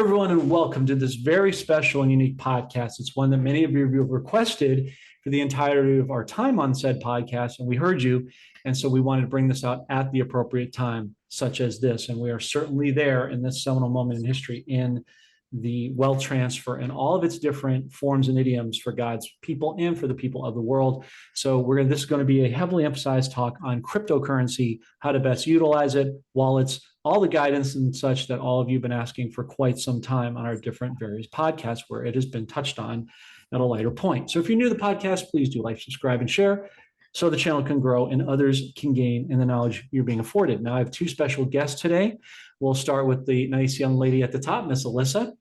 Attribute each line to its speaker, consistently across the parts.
Speaker 1: everyone, and welcome to this very special and unique podcast. It's one that many of you have requested for the entirety of our time on said podcast, and we heard you. And so we wanted to bring this out at the appropriate time, such as this. And we are certainly there in this seminal moment in history in the wealth transfer and all of its different forms and idioms for God's people and for the people of the world. So this is going to be a heavily emphasized talk on cryptocurrency, how to best utilize it, wallets, all the guidance and such that all of you have been asking for quite some time on our different various podcasts where it has been touched on at a lighter point. So if you're new to the podcast, please do like, subscribe, and share so the channel can grow and others can gain in the knowledge you're being afforded. Now, I have two special guests today. We'll start with the nice young lady at the top, Miss Alysa.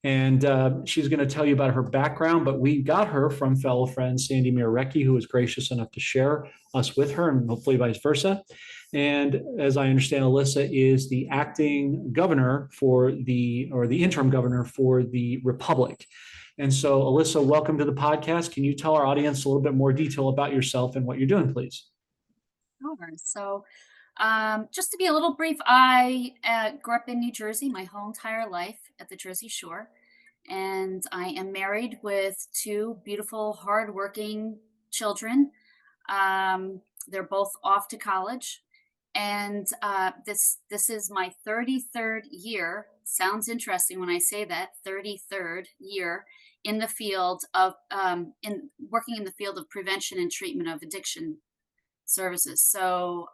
Speaker 1: And she's going to tell you about her background, but we got her from fellow friend Sandy Regenye, who was gracious enough to share us with her, and hopefully vice versa. And as I understand, Alysa is the acting governor or the interim governor for the Republic. And so, Alysa, welcome to the podcast. Can you tell our audience a little bit more detail about yourself and what you're doing, please?
Speaker 2: Sure. So, just to be a little brief, I grew up in New Jersey my whole entire life at the Jersey Shore, and I am married with two beautiful, hardworking children. They're both off to college, and this is my 33rd year. Sounds interesting when I say that, 33rd year in the field of in working in the field of prevention and treatment of addiction services. So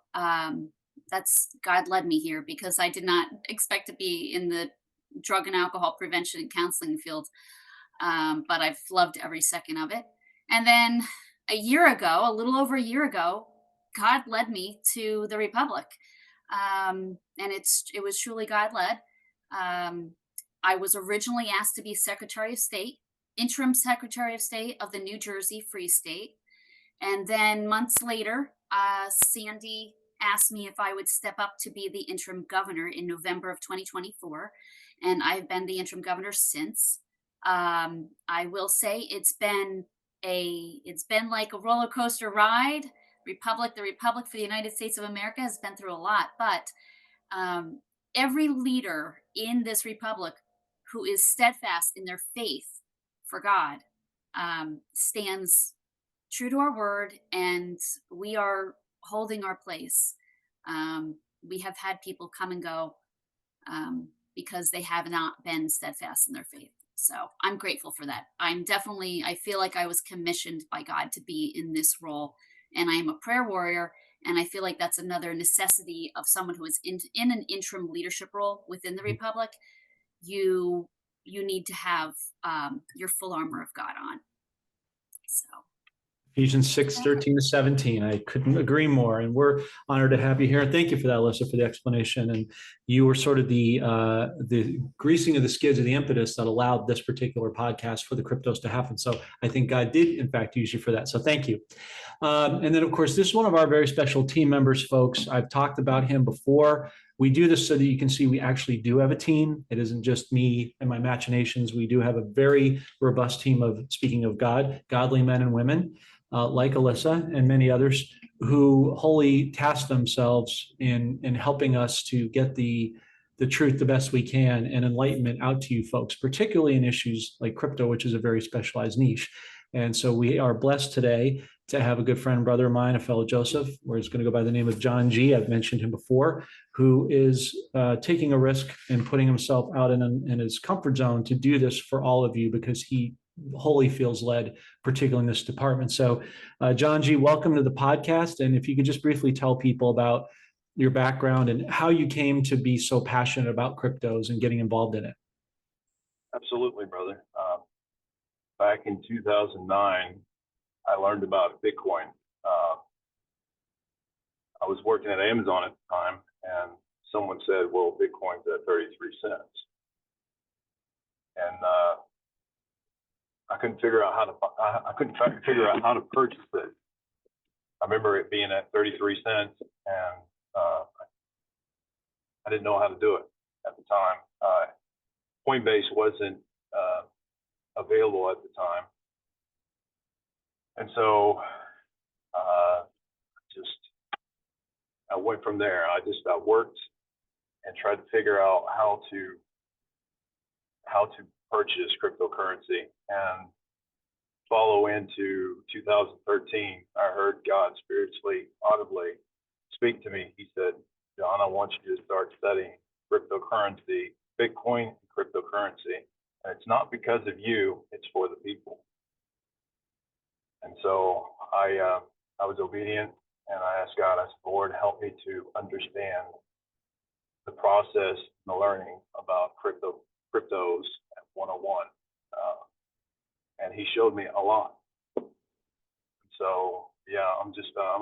Speaker 2: that's God led me here because I did not expect to be in the drug and alcohol prevention and counseling field, but I've loved every second of it. And then a little over a year ago, God led me to the Republic, and it was truly God led. I was originally asked to be Secretary of State, interim Secretary of State of the New Jersey Free State. And then months later, Sandy asked me if I would step up to be the interim governor in November of 2024. And I've been the interim governor since. I will say it's been like a roller coaster ride. The Republic for the United States of America has been through a lot, but every leader in this Republic who is steadfast in their faith for God stands true to our word, and we are holding our place. We have had people come and go because they have not been steadfast in their faith. So I'm grateful for that. I feel like I was commissioned by God to be in this role, and I am a prayer warrior. And I feel like that's another necessity of someone who is in an interim leadership role within the Republic. You need to have your full armor of God on. So.
Speaker 1: Ephesians 6:13-17. I couldn't agree more. And we're honored to have you here. And thank you for that, Alysa, for the explanation. And you were sort of the greasing of the skids, or the impetus that allowed this particular podcast for the cryptos to happen. So I think God did, in fact, use you for that. So thank you. And then, of course, this is one of our very special team members, folks. I've talked about him before. We do this so that you can see we actually do have a team. It isn't just me and my machinations. We do have a very robust team of, speaking of God, godly men and women, like Alysa and many others, who wholly task themselves in helping us to get the truth the best we can and enlightenment out to you folks, particularly in issues like crypto, which is a very specialized niche. And so we are blessed today to have a good friend, brother of mine, a fellow Joseph, where he's going to go by the name of Jon G. I've mentioned him before, who is taking a risk and putting himself out in his comfort zone to do this for all of you, because he wholly feels led, particularly in this department. So, Jon G., welcome to the podcast. And if you could just briefly tell people about your background and how you came to be so passionate about cryptos and getting involved in it.
Speaker 3: Absolutely, brother. Back in 2009, I learned about Bitcoin. I was working at Amazon at the time, and someone said, well, Bitcoin's at 33 cents. And I couldn't figure out how to purchase it. I remember it being at 33 cents, and I didn't know how to do it at the time. Coinbase wasn't available at the time. And so I went from there. I worked and tried to figure out how to how to purchase cryptocurrency. And follow into 2013, I heard God spiritually, audibly speak to me. He said, John, I want you to start studying cryptocurrency, Bitcoin and cryptocurrency. And it's not because of you, it's for the people. And so I was obedient, and I asked God, I said, Lord, help me to understand the process and the learning about cryptos at 101. And he showed me a lot. So yeah, I'm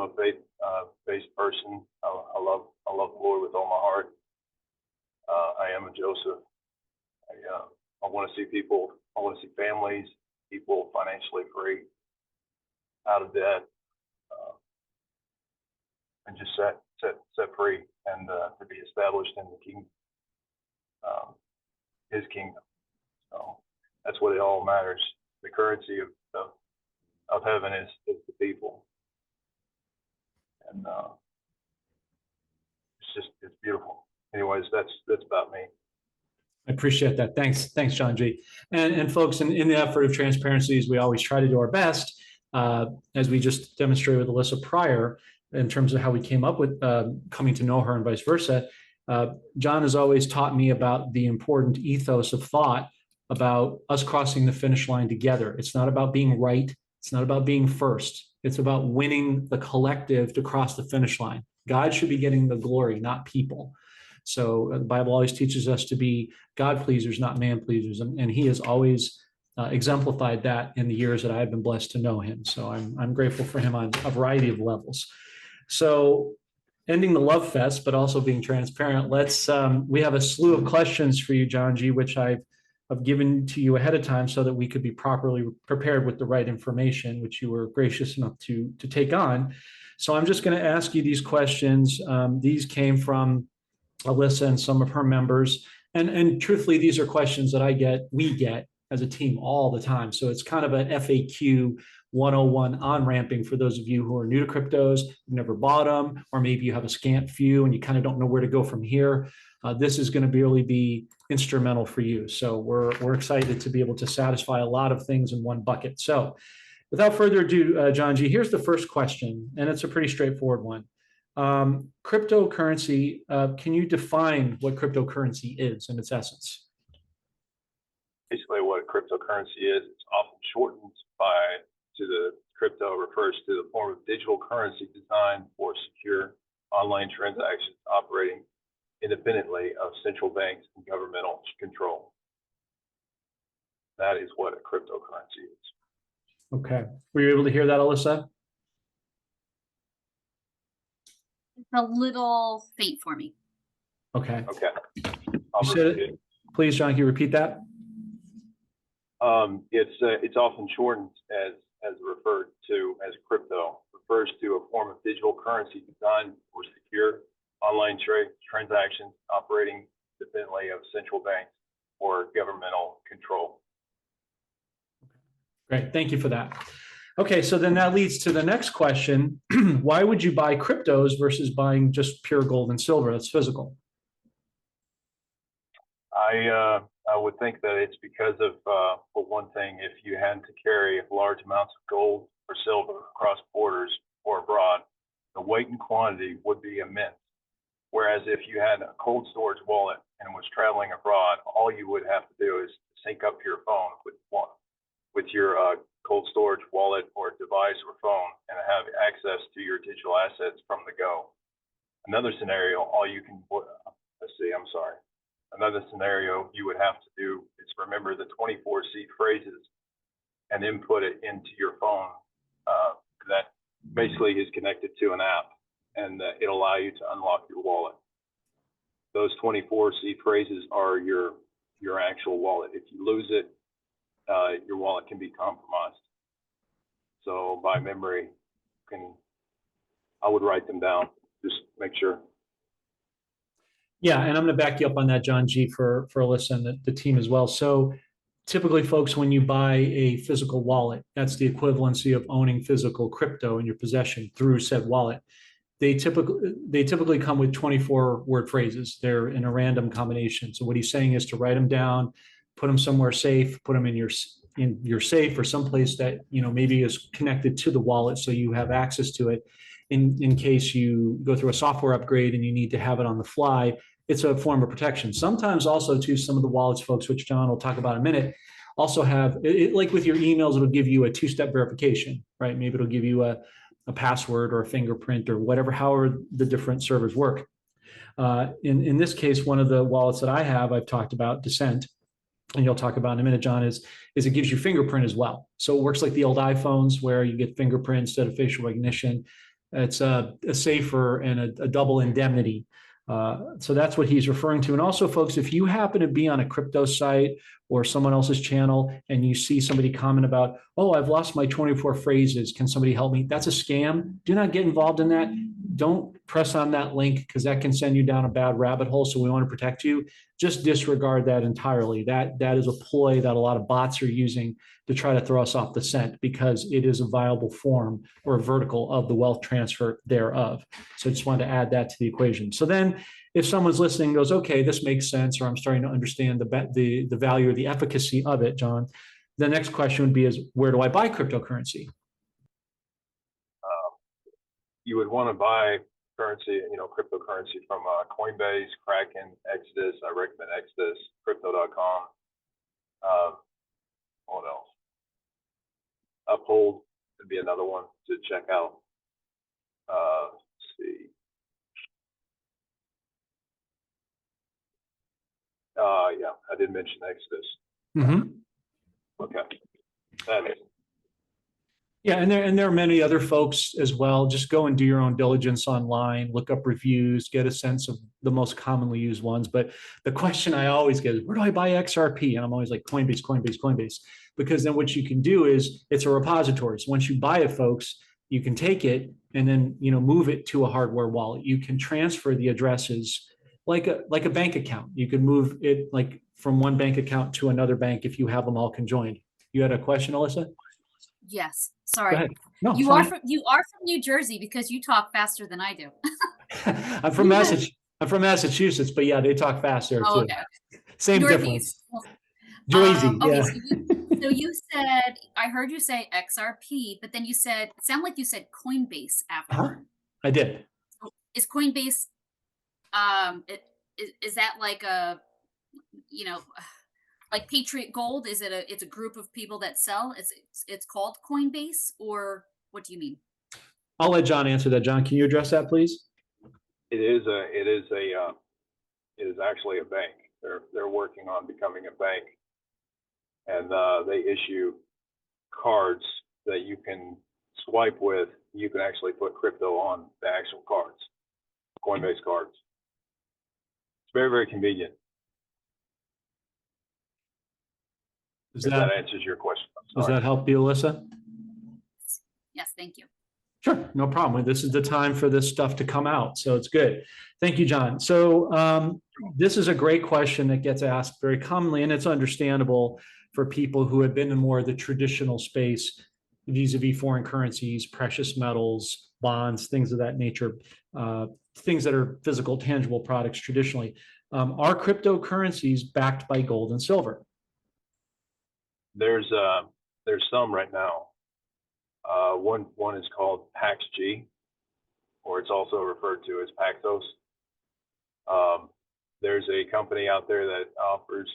Speaker 3: a faith-based person. I love the Lord with all my heart. I am a Joseph. I want to see people. I want to see families, people financially free, out of debt, and just set free, and to be established in the kingdom, His kingdom. So that's what it all matters. The currency of heaven is the people, and it's beautiful. Anyways, that's about me.
Speaker 1: I appreciate that. Thanks, John G. And folks, in the effort of transparency, as we always try to do our best, as we just demonstrated with Alysa prior, in terms of how we came up with coming to know her and vice versa, John has always taught me about the important ethos of thought about us crossing the finish line together. It's not about being right. It's not about being first. It's about winning the collective to cross the finish line. God should be getting the glory, not people. So the Bible always teaches us to be God pleasers, not man pleasers. And he has always exemplified that in the years that I've been blessed to know him. So I'm grateful for him on a variety of levels. So ending the love fest, but also being transparent, we have a slew of questions for you, John G., which I've given to you ahead of time so that we could be properly prepared with the right information, which you were gracious enough to take on. So I'm just going to ask you these questions. These came from Alysa and some of her members. And truthfully, these are questions that we get as a team all the time. So it's kind of an FAQ 101 on-ramping for those of you who are new to cryptos, you've never bought them, or maybe you have a scant few and you kind of don't know where to go from here. This is going to really be instrumental for you. So we're excited to be able to satisfy a lot of things in one bucket. So without further ado, John G., here's the first question, and it's a pretty straightforward one. Cryptocurrency, can you define what cryptocurrency is in its essence?
Speaker 3: Basically, what cryptocurrency is, it's often shortened to the crypto refers to the form of digital currency designed for secure online transactions operating independently of central banks and governmental control. That is what a cryptocurrency is.
Speaker 1: Okay. Were you able to hear that, Alysa?
Speaker 2: It's a little faint for me.
Speaker 1: Okay.
Speaker 3: Okay.
Speaker 1: You said it. Please, John, can you repeat that?
Speaker 3: It's often shortened as referred to as crypto. Refers to a form of digital currency designed for secure online transactions operating independently of central banks or governmental control.
Speaker 1: Great, thank you for that. Okay, so then that leads to the next question. Why would you buy cryptos versus buying just pure gold and silver that's physical?
Speaker 3: I would think that it's because of, for one thing, if you had to carry large amounts of gold or silver across borders or abroad, the weight and quantity would be immense. Whereas if you had a cold storage wallet and was traveling abroad, all you would have to do is sync up your phone with your cold storage wallet or device or phone and have access to your digital assets from the go. Another scenario, Another scenario you would have to do is remember the 24 seed phrases and input it into your phone. That basically is connected to an app, and it'll allow you to unlock your wallet. Those 24 seed phrases are your actual wallet. If you lose it, your wallet can be compromised. So by memory, I would write them down, just make sure.
Speaker 1: Yeah, and I'm going to back you up on that, John G, for Alysa and the team as well. So typically, folks, when you buy a physical wallet, that's the equivalency of owning physical crypto in your possession through said wallet. They typically come with 24-word phrases. They're in a random combination. So what he's saying is to write them down, put them somewhere safe, put them in your safe or someplace that, maybe is connected to the wallet so you have access to it in case you go through a software upgrade and you need to have it on the fly. It's a form of protection. Sometimes also too, some of the wallets folks, which John will talk about in a minute, also have it, like with your emails, it'll give you a two-step verification, right? Maybe it'll give you a password or a fingerprint or whatever, however the different servers work. In this case, one of the wallets that I have, I've talked about, Descent, and you'll talk about in a minute, John, is it gives you fingerprint as well. So it works like the old iPhones where you get fingerprint instead of facial recognition. It's a safer and a double indemnity. So that's what he's referring to. And also, folks, if you happen to be on a crypto site or someone else's channel and you see somebody comment about, oh, I've lost my 24 phrases, can somebody help me? That's a scam. Do not get involved in that. Don't press on that link because that can send you down a bad rabbit hole. So we want to protect you. Just disregard that entirely. That is a ploy that a lot of bots are using to try to throw us off the scent because it is a viable form or a vertical of the wealth transfer thereof. So I just wanted to add that to the equation. So then if someone's listening and goes, okay, this makes sense, or I'm starting to understand the value or the efficacy of it, John, the next question would be is, where do I buy cryptocurrency?
Speaker 3: You would want to buy currency, cryptocurrency from Coinbase, Kraken, Exodus. I recommend Exodus, crypto.com. What else? Uphold would be another one to check out. Let's see. Yeah, I did mention Exodus.
Speaker 1: Mm-hmm.
Speaker 3: Okay. That is.
Speaker 1: Yeah, and there are many other folks as well. Just go and do your own diligence online, look up reviews, get a sense of the most commonly used ones. But the question I always get is, where do I buy XRP? And I'm always like, Coinbase, Coinbase, Coinbase. Because then what you can do is it's a repository. So once you buy it, folks, you can take it and then move it to a hardware wallet. You can transfer the addresses like a bank account. You can move it like from one bank account to another bank if you have them all conjoined. You had a question, Alyssa?
Speaker 2: Yes. Sorry.
Speaker 1: No,
Speaker 2: you are from New Jersey because you talk faster than I do.
Speaker 1: I'm from Massachusetts, but yeah, they talk fast there too.
Speaker 2: Okay.
Speaker 1: Same
Speaker 2: Northeast.
Speaker 1: difference. Jersey,
Speaker 2: Okay,
Speaker 1: yeah.
Speaker 2: so you said, I heard you say XRP, but then you said, it sounded like you said Coinbase afterward.
Speaker 1: I did.
Speaker 2: So is Coinbase, is that like a, like Patriot Gold? It's a group of people that sell? It's called Coinbase, or what do you mean?
Speaker 1: I'll let John answer that. John, can you address that, please?
Speaker 3: It is actually a bank. They're working on becoming a bank, and they issue cards that you can swipe with. You can actually put crypto on the actual cards, Coinbase cards. It's very, very convenient. If that answers your question.
Speaker 1: Does that help you, Alyssa?
Speaker 2: Yes, thank you.
Speaker 1: Sure, no problem. This is the time for this stuff to come out, so it's good. Thank you, John. So this is a great question that gets asked very commonly, and it's understandable for people who have been in more of the traditional space, vis-a-vis foreign currencies, precious metals, bonds, things of that nature, things that are physical, tangible products traditionally. Are cryptocurrencies backed by gold and silver?
Speaker 3: There's some right now. One is called PaxG, or it's also referred to as Paxos. There's a company out there that offers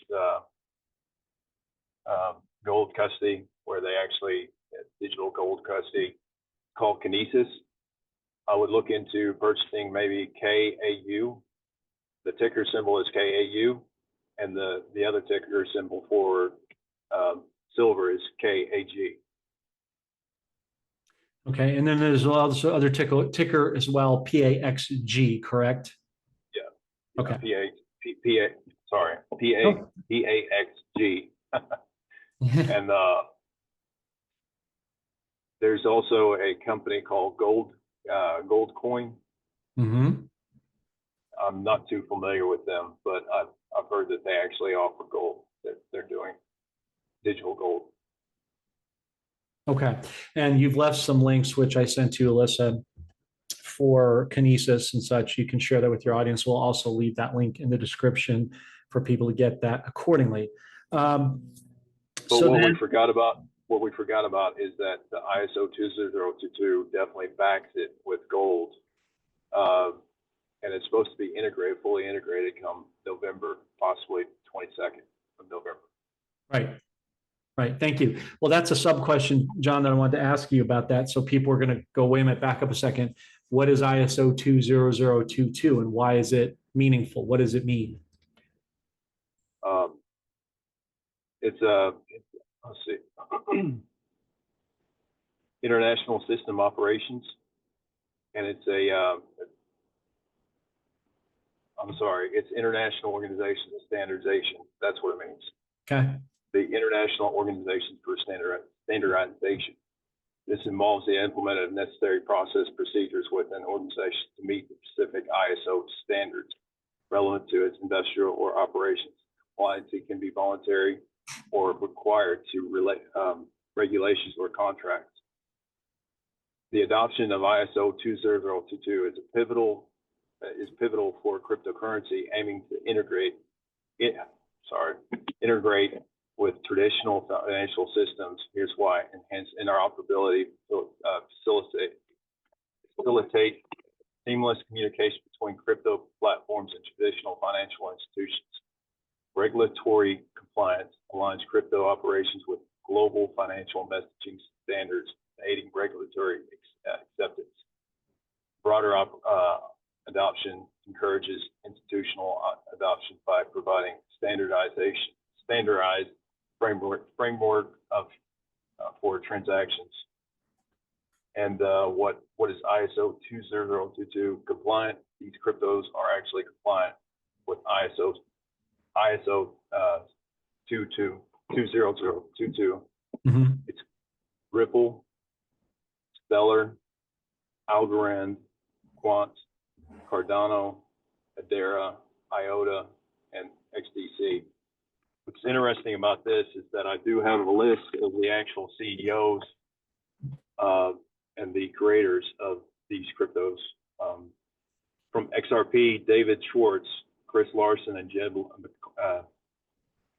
Speaker 3: gold custody, where they actually digital gold custody, called Kinesis. I would look into purchasing maybe KAU. The ticker symbol is KAU, and the other ticker symbol for silver is KAG.
Speaker 1: Okay, and then there's also other ticker as well, PAXG, correct?
Speaker 3: Yeah.
Speaker 1: Okay.
Speaker 3: PAXG. And there's also a company called Gold Coin.
Speaker 1: Mm-hmm.
Speaker 3: I'm not too familiar with them, but I've heard that they actually offer gold, that they're doing digital gold.
Speaker 1: Okay, and you've left some links, which I sent to Alyssa, for Kinesis and such. You can share that with your audience. We'll also leave that link in the description for people to get that accordingly.
Speaker 3: But
Speaker 1: So
Speaker 3: what
Speaker 1: then,
Speaker 3: we forgot about is that the ISO 20022 definitely backs it with gold, and it's supposed to be fully integrated come November, possibly 22nd of November.
Speaker 1: right. Right. Thank you. Well, that's a sub question, John, that I wanted to ask you about that. So people are going to go, wait a minute, back up a second. What is ISO 20022 and why is it meaningful? What does it mean?
Speaker 3: It's let's see, international system operations, and it's it's International Organization of Standardization. That's what it means.
Speaker 1: Okay.
Speaker 3: The International Organization for Standardization. This involves the implementation of necessary process procedures within an organization to meet the specific ISO standards relevant to its industrial or operations. Compliance can be voluntary or required to relate regulations or contracts. The adoption of ISO 20022 is pivotal for cryptocurrency, aiming to integrate with traditional financial systems. Here's why: enhance interoperability, facilitate seamless communication between crypto platforms and traditional financial institutions. Regulatory compliance aligns crypto operations with global financial messaging standards, aiding regulatory acceptance. Broader adoption encourages institutional adoption by providing standardized framework of for transactions. And what is ISO 20022 compliant? These cryptos are actually compliant with ISO 20022.
Speaker 1: Mm-hmm.
Speaker 3: It's Ripple, Stellar, Algorand, Quant, Cardano, Adera, IOTA, and XDC. What's interesting about this is that I do have a list of the actual CEOs and the creators of these cryptos. From XRP, David Schwartz, Chris Larson, and Jeb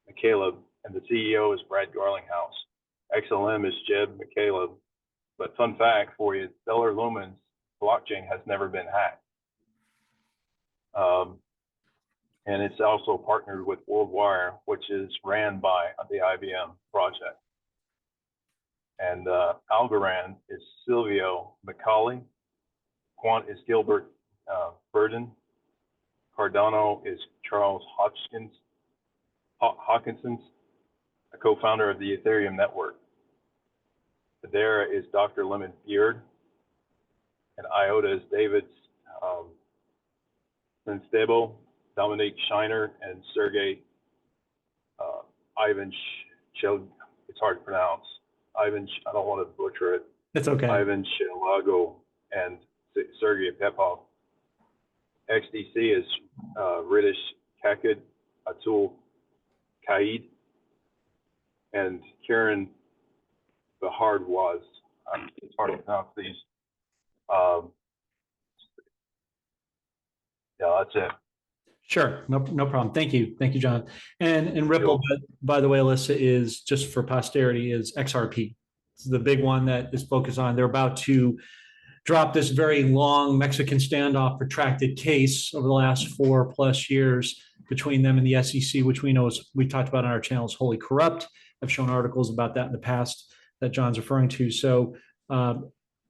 Speaker 3: McCaleb, and the CEO is Brad Garlinghouse. XLM is Jeb McCaleb. But fun fact for you, Stellar Lumen's blockchain has never been hacked. And it's also partnered with WorldWire, which is ran by the IBM project. And Algorand is Silvio Macaulay. Quant is Gilbert Burden. Cardano is Charles Hawkinson, a co-founder of the Ethereum network. Adera is Dr. Lemon Beard. And IOTA is David Senstebo, Dominique Shiner, and Sergey Ivan it's hard to pronounce. I don't want to butcher it.
Speaker 1: It's okay.
Speaker 3: Ivan Shelago and Sergey Pepov. XDC is Ridish Kakad, Atul Kaid, and Karen Bahardwaz. It's hard to pronounce these. Yeah, that's it.
Speaker 1: Sure, no problem. Thank you, John. And Ripple, by the way, Alyssa, is just for posterity is XRP. It's the big one that is focused on. They're about to drop this very long Mexican standoff protracted case over the last 4+ years between them and the SEC, which we know is, we talked about on our channel, is wholly corrupt. I've shown articles about that in the past that John's referring to. So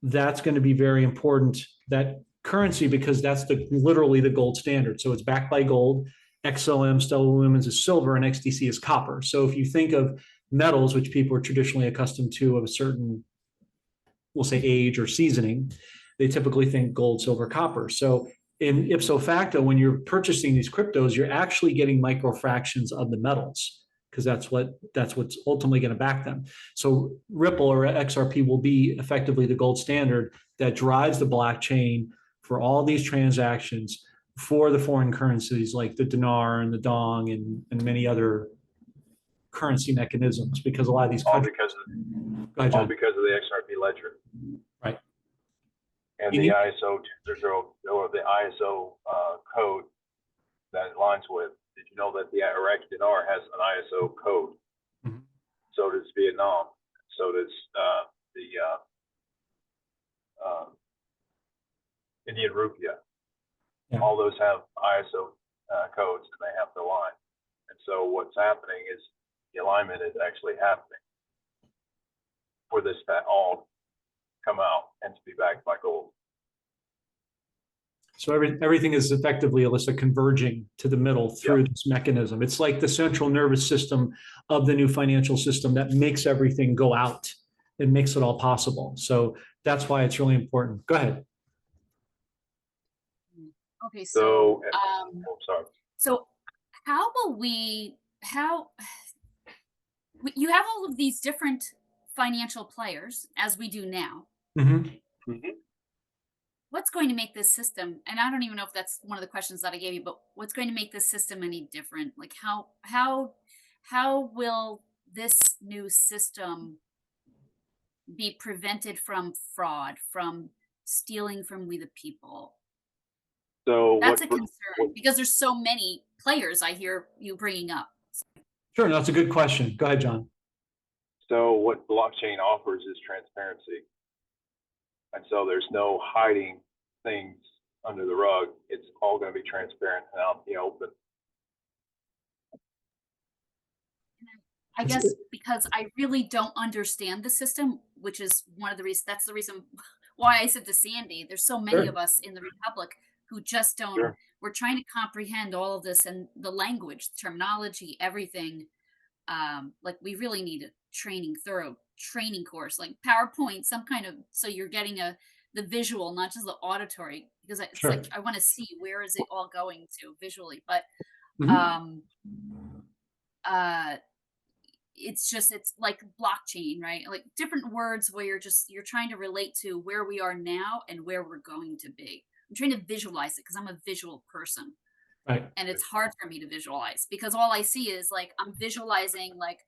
Speaker 1: that's going to be very important, that currency, because that's literally the gold standard. So it's backed by gold. XLM, Stellar Lumens is silver, and XDC is copper. So if you think of metals, which people are traditionally accustomed to of a certain, we'll say, age or seasoning, they typically think gold, silver, copper. So in ipso facto, when you're purchasing these cryptos, you're actually getting microfractions of the metals, because that's what's ultimately going to back them. So Ripple or XRP will be effectively the gold standard that drives the blockchain for all these transactions for the foreign currencies like the dinar and the dong and many other currency mechanisms, because a lot of these countries,
Speaker 3: all because of the XRP ledger,
Speaker 1: right?
Speaker 3: And the ISO 200 or the ISO code that it aligns with Did you know that the Iraq dinar has an ISO code?
Speaker 1: Mhm.
Speaker 3: So does Vietnam. So does the Indian rupiah.
Speaker 1: Yeah.
Speaker 3: All those have ISO codes, and they have to align. And so what's happening is the alignment is actually happening for this to all come out and to be backed by gold.
Speaker 1: So everything is effectively, Alyssa, converging to the middle through this mechanism. It's like the central nervous system of the new financial system that makes everything go out. It makes it all possible. So that's why it's really important. Go ahead.
Speaker 2: Okay,
Speaker 3: So, sorry.
Speaker 2: So how will you have all of these different financial players as we do now.
Speaker 1: Mm-hmm.
Speaker 2: What's going to make this system, and I don't even know if that's one of the questions that I gave you, but what's going to make this system any different? Like how will this new system be prevented from fraud, from stealing from we the people?
Speaker 3: So
Speaker 2: That's a concern because there's so many players I hear you bringing up.
Speaker 1: Sure, that's a good question. Go ahead, John.
Speaker 3: So what blockchain offers is transparency. And so there's no hiding things under the rug. It's all going to be transparent and out in the open.
Speaker 2: I guess because I really don't understand the system, which is one of the reasons, that's the reason why I said to Sandy, there's so many of us in the Republic who just don't, we're trying to comprehend all of this and the language, terminology, everything. Like we really need a thorough training course, like PowerPoint, some kind of, so you're getting the visual, not just the auditory, because it's like, I want to see where is it all going to visually, but, it's like blockchain, right? Like different words where you're trying to relate to where we are now and where we're going to be. I'm trying to visualize it because I'm a visual person.
Speaker 1: Right.
Speaker 2: And it's hard for me to visualize because all I see is like, I'm visualizing like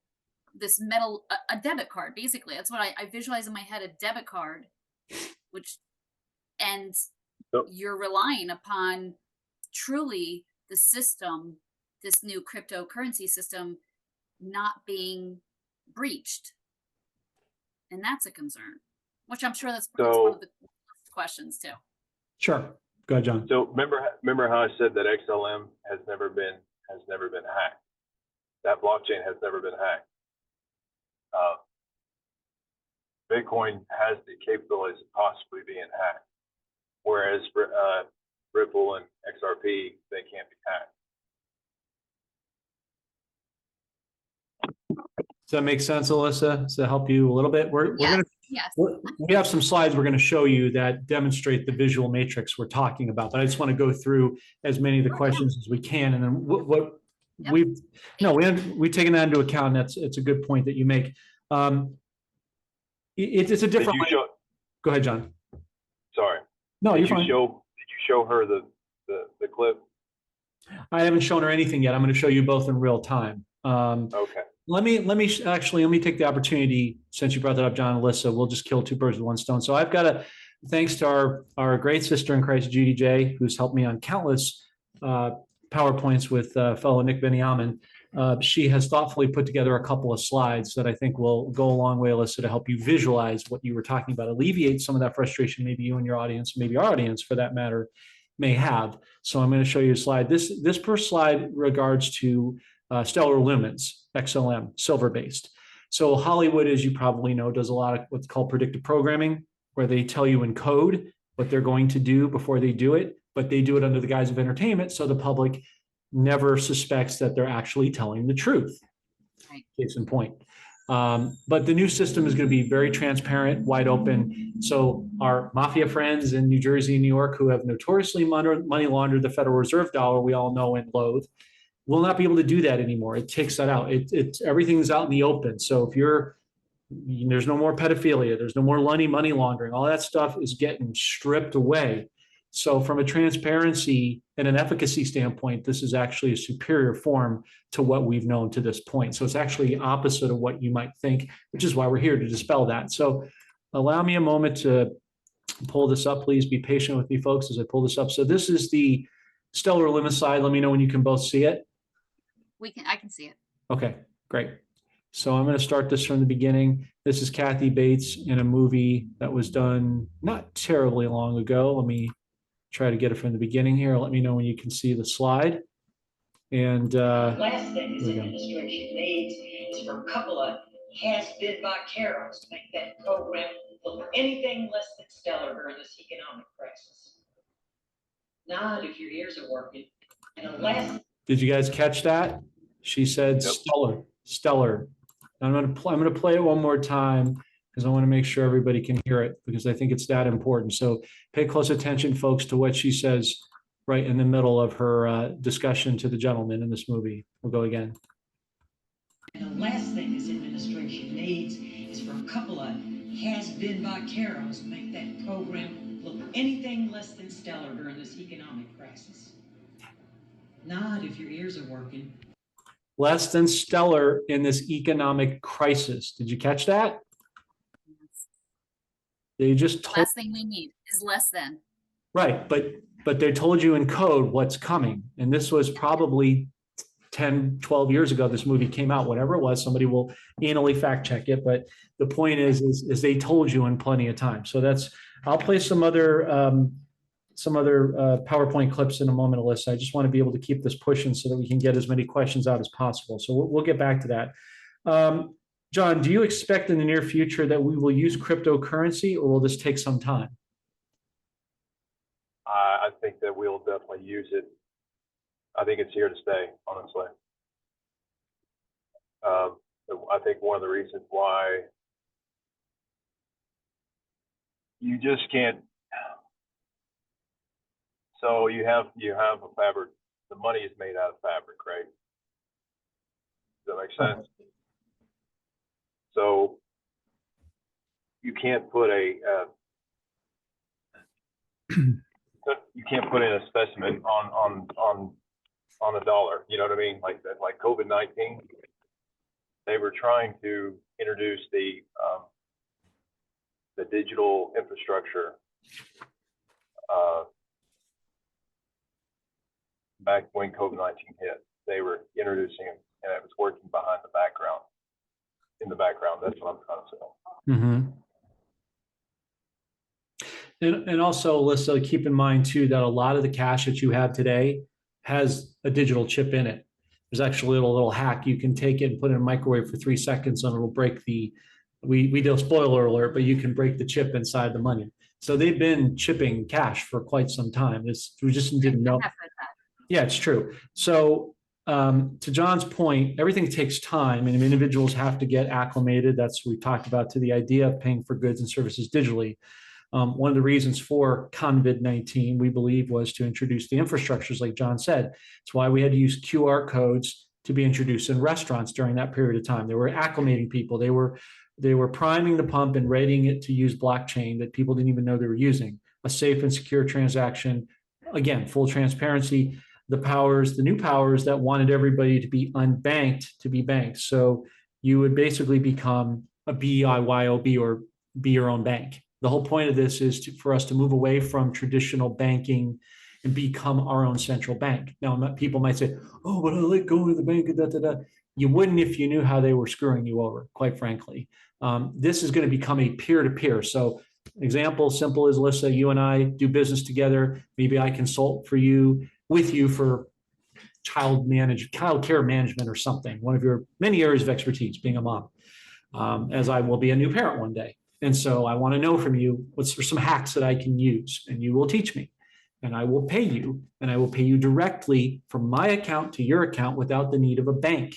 Speaker 2: this metal, a debit card, basically. That's what I visualize in my head, a debit card, and you're relying upon truly the system, this new cryptocurrency system, not being breached. And that's a concern, which I'm sure that's one of the questions too.
Speaker 1: Sure. Go ahead, John.
Speaker 3: So remember how I said that XLM has never been hacked. That blockchain has never been hacked. Bitcoin has the capabilities of possibly being hacked, whereas Ripple and XRP, they can't be hacked.
Speaker 1: Does that make sense, Alyssa? Does that help you a little bit? We have some slides we're going to show you that demonstrate the visual matrix we're talking about, but I just want to go through as many of the questions as we can. And then we've taken that into account. It's a good point that you make. It's a different way. Go ahead, John.
Speaker 3: Sorry.
Speaker 1: No, you're fine.
Speaker 3: Did you show her the clip?
Speaker 1: I haven't shown her anything yet. I'm going to show you both in real time.
Speaker 3: Okay.
Speaker 1: Let me take the opportunity, since you brought that up, John and Alyssa, we'll just kill two birds with one stone. So I've got thanks to our great sister in Christ, Judy J, who's helped me on countless PowerPoints with fellow Nick Benyamin. She has thoughtfully put together a couple of slides that I think will go a long way, Alyssa, to help you visualize what you were talking about, alleviate some of that frustration maybe you and your audience, maybe our audience for that matter, may have. So I'm going to show you a slide. This first slide regards to stellar lumens, XLM, silver-based. So Hollywood, as you probably know, does a lot of what's called predictive programming, where they tell you in code what they're going to do before they do it, but they do it under the guise of entertainment, so the public never suspects that they're actually telling the truth. Right. Case in point. But the new system is going to be very transparent, wide open. So our mafia friends in New Jersey and New York who have notoriously money laundered the Federal Reserve dollar, we all know and loathe, will not be able to do that anymore. It takes that out. Everything's out in the open. So if there's no more pedophilia, there's no more money laundering, all that stuff is getting stripped away. So from a transparency and an efficacy standpoint, this is actually a superior form to what we've known to this point. So it's actually opposite of what you might think, which is why we're here to dispel that. So allow me a moment to pull this up. Please be patient with me, folks, as I pull this up. So this is the stellar limit slide. Let me know when you can both see it.
Speaker 2: I can see it.
Speaker 1: Okay, great. So I'm going to start this from the beginning. This is Kathy Bates in a movie that was done not terribly long ago. Let me try to get it from the beginning here. Let me know when you can see the slide. And
Speaker 4: last thing this administration needs is for a couple of has-been vaqueros to make that program look anything less than stellar during this economic crisis. Not if your ears are working. And unless
Speaker 1: did you guys catch that? She said
Speaker 3: Yep.
Speaker 1: stellar. I'm gonna play it one more time because I want to make sure everybody can hear it because I think it's that important. So pay close attention, folks, to what she says right in the middle of her discussion to the gentleman in this movie. We'll go again.
Speaker 4: and the last thing this administration needs is for a couple of has-been vaqueros to make that program look anything less than stellar during this economic crisis. Not if your ears are working.
Speaker 1: Less than stellar in this economic crisis. Did you catch that? They just told,
Speaker 2: Last thing we need is less than.
Speaker 1: right, but they told you in code what's coming. And this was probably 10, 12 years ago, this movie came out, whatever it was, somebody will anally fact check it. But the point is they told you in plenty of time. So I'll play some other PowerPoint clips in a moment, Alyssa. I just want to be able to keep this pushing so that we can get as many questions out as possible. So we'll get back to that. John, do you expect in the near future that we will use cryptocurrency, or will this take some time?
Speaker 3: I think that we'll definitely use it. I think it's here to stay, honestly. I think one of the reasons why you just can't. So you have a fabric. The money is made out of fabric, right? Does that make sense? So you can't put you can't put in a specimen on a dollar. You know what I mean? Like that, like COVID-19. They were trying to introduce the digital infrastructure back when COVID-19 hit. They were introducing it, and it was working behind the background. In the background, that's what I'm trying to say.
Speaker 1: Mm-hmm. And also, Alyssa, keep in mind too that a lot of the cash that you have today has a digital chip in it. There's actually a little hack. You can take it and put it in a microwave for 3 seconds and it'll break we do a spoiler alert, but you can break the chip inside the money. So they've been chipping cash for quite some time. We just didn't know. Yeah, it's true. So to John's point, everything takes time and individuals have to get acclimated. That's what we talked about, to the idea of paying for goods and services digitally. One of the reasons for COVID-19, we believe, was to introduce the infrastructures, like John said. It's why we had to use QR codes to be introduced in restaurants during that period of time. They were acclimating people. They were priming the pump and readying it to use blockchain that people didn't even know they were using. A safe and secure transaction. Again, full transparency. The new powers that wanted everybody to be unbanked to be banked. So you would basically become a BIYOB, or be your own bank. The whole point of this is for us to move away from traditional banking and become our own central bank. Now, people might say, oh, but I like going to the bank. You wouldn't if you knew how they were screwing you over, quite frankly. This is going to become a peer-to-peer. So example, simple as, Alyssa, you and I do business together. Maybe I consult with you for child care management or something, one of your many areas of expertise, being a mom, as I will be a new parent one day. And so I want to know from you, what's some hacks that I can use, and you will teach me, and I will pay you, and I will pay you directly from my account to your account without the need of a bank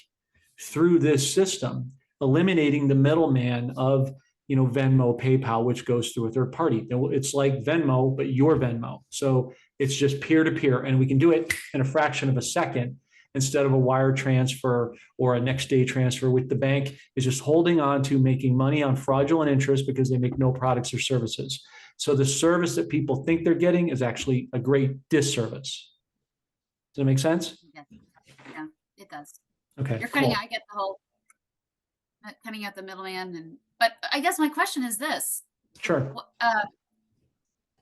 Speaker 1: through this system, eliminating the middleman of Venmo, PayPal, which goes through a third party. It's like Venmo, but your Venmo. So it's just peer-to-peer, and we can do it in a fraction of a second instead of a wire transfer or a next day transfer. With the bank is just holding on to making money on fraudulent interest because they make no products or services. So the service that people think they're getting is actually a great disservice. Does that make sense?
Speaker 2: Yeah, it does.
Speaker 1: Okay.
Speaker 2: You're cutting out. I get the whole cutting out the middleman, but I guess my question is this.
Speaker 1: Sure.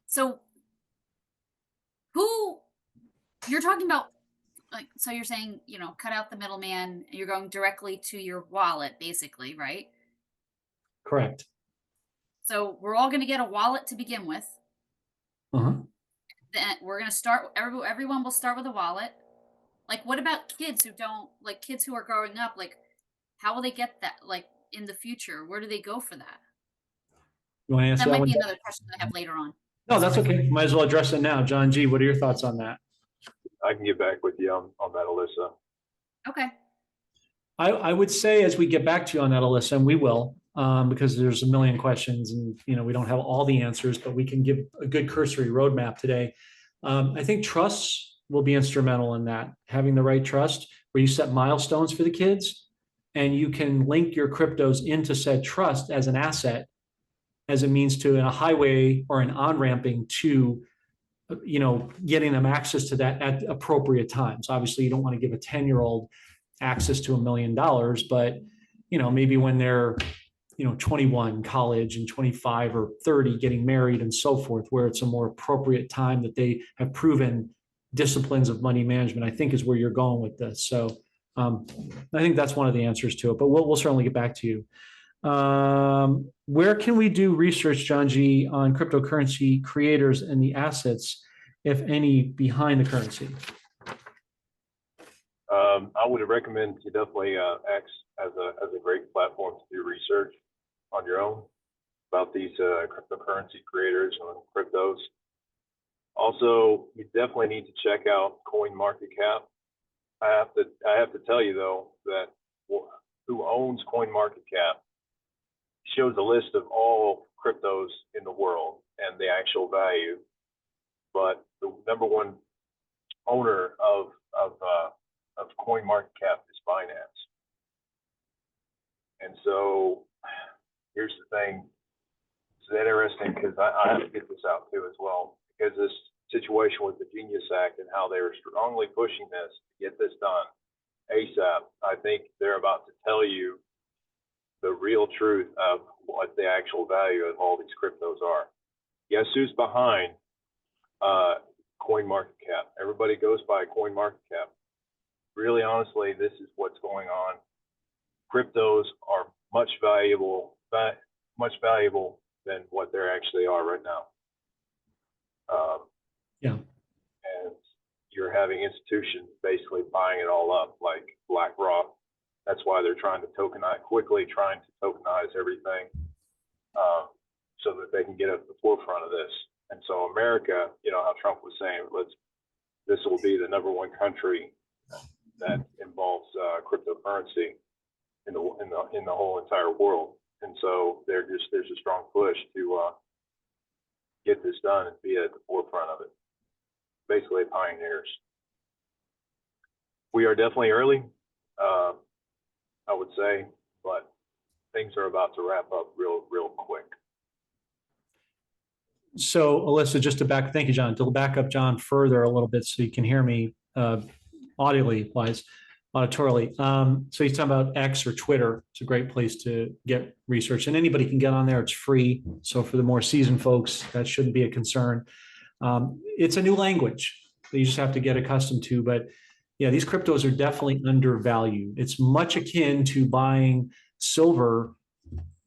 Speaker 2: So who you're talking about like, so you're saying, cut out the middleman, you're going directly to your wallet, basically, right?
Speaker 1: Correct.
Speaker 2: So we're all going to get a wallet to begin with.
Speaker 1: Uh-huh.
Speaker 2: Then we're going to start, everyone will start with a wallet. Like, what about kids kids who are growing up? Like, how will they get that? Like, in the future, where do they go for that?
Speaker 1: You want to answer
Speaker 2: That
Speaker 1: that
Speaker 2: might
Speaker 1: one?
Speaker 2: be another question I have later on.
Speaker 1: No, that's
Speaker 2: Sorry.
Speaker 1: okay. Might as well address it now. John G., what are your thoughts on that?
Speaker 3: I can get back with you on that, Alyssa.
Speaker 2: Okay.
Speaker 1: I would say as we get back to you on that, Alyssa, and we will, because there's a million questions and we don't have all the answers, but we can give a good cursory roadmap today. I think trusts will be instrumental in that, having the right trust where you set milestones for the kids and you can link your cryptos into said trust as an asset, as a means to a highway or an on-ramping to getting them access to that at appropriate times. Obviously, you don't want to give a 10-year-old access to $1 million, but maybe when they're 21, college, and 25 or 30, getting married and so forth, where it's a more appropriate time that they have proven disciplines of money management, I think is where you're going with this. So I think that's one of the answers to it, but we'll certainly get back to you. Where can we do research, John G., on cryptocurrency creators and the assets, if any, behind the currency?
Speaker 3: I would recommend you definitely X as a great platform to do research on your own about these cryptocurrency creators on cryptos. Also, you definitely need to check out CoinMarketCap. I have to tell you though that who owns CoinMarketCap shows a list of all cryptos in the world and the actual value, but the number one owner of CoinMarketCap is Binance. And so here's the thing. It's interesting because I have to get this out too as well, because this situation with the Genius Act and how they were strongly pushing this to get this done ASAP. I think they're about to tell you the real truth of what the actual value of all these cryptos are. Guess who's behind CoinMarketCap? Everybody goes by CoinMarketCap. Really, honestly, this is what's going on. Cryptos are much valuable than what they actually are right now.
Speaker 1: Yeah.
Speaker 3: And you're having institutions basically buying it all up, like BlackRock. That's why they're trying to tokenize everything, so that they can get at the forefront of this. And so America, how Trump was saying, this will be the number one country that involves cryptocurrency in the whole entire world. And so there's a strong push to get this done and be at the forefront of it. Basically, pioneers. We are definitely early, I would say, but things are about to wrap up real quick.
Speaker 1: So, Alyssa, thank you, John. To back up John further a little bit so you can hear me auditorily. So he's talking about X or Twitter. It's a great place to get research, and anybody can get on there. It's free. So for the more seasoned folks, that shouldn't be a concern. It's a new language that you just have to get accustomed to. But yeah, these cryptos are definitely undervalued. It's much akin to buying silver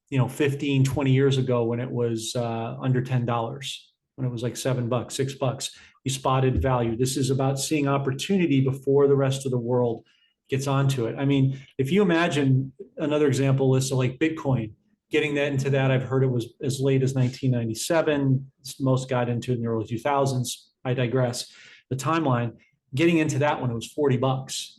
Speaker 1: 15, 20 years ago when it was under $10, when it was like $7, $6. You spotted value. This is about seeing opportunity before the rest of the world gets onto it. I mean, if you imagine another example is like Bitcoin, getting that into that, I've heard it was as late as 1997. Most got into it in the early 2000s. I digress. The timeline, getting into that when it was $40.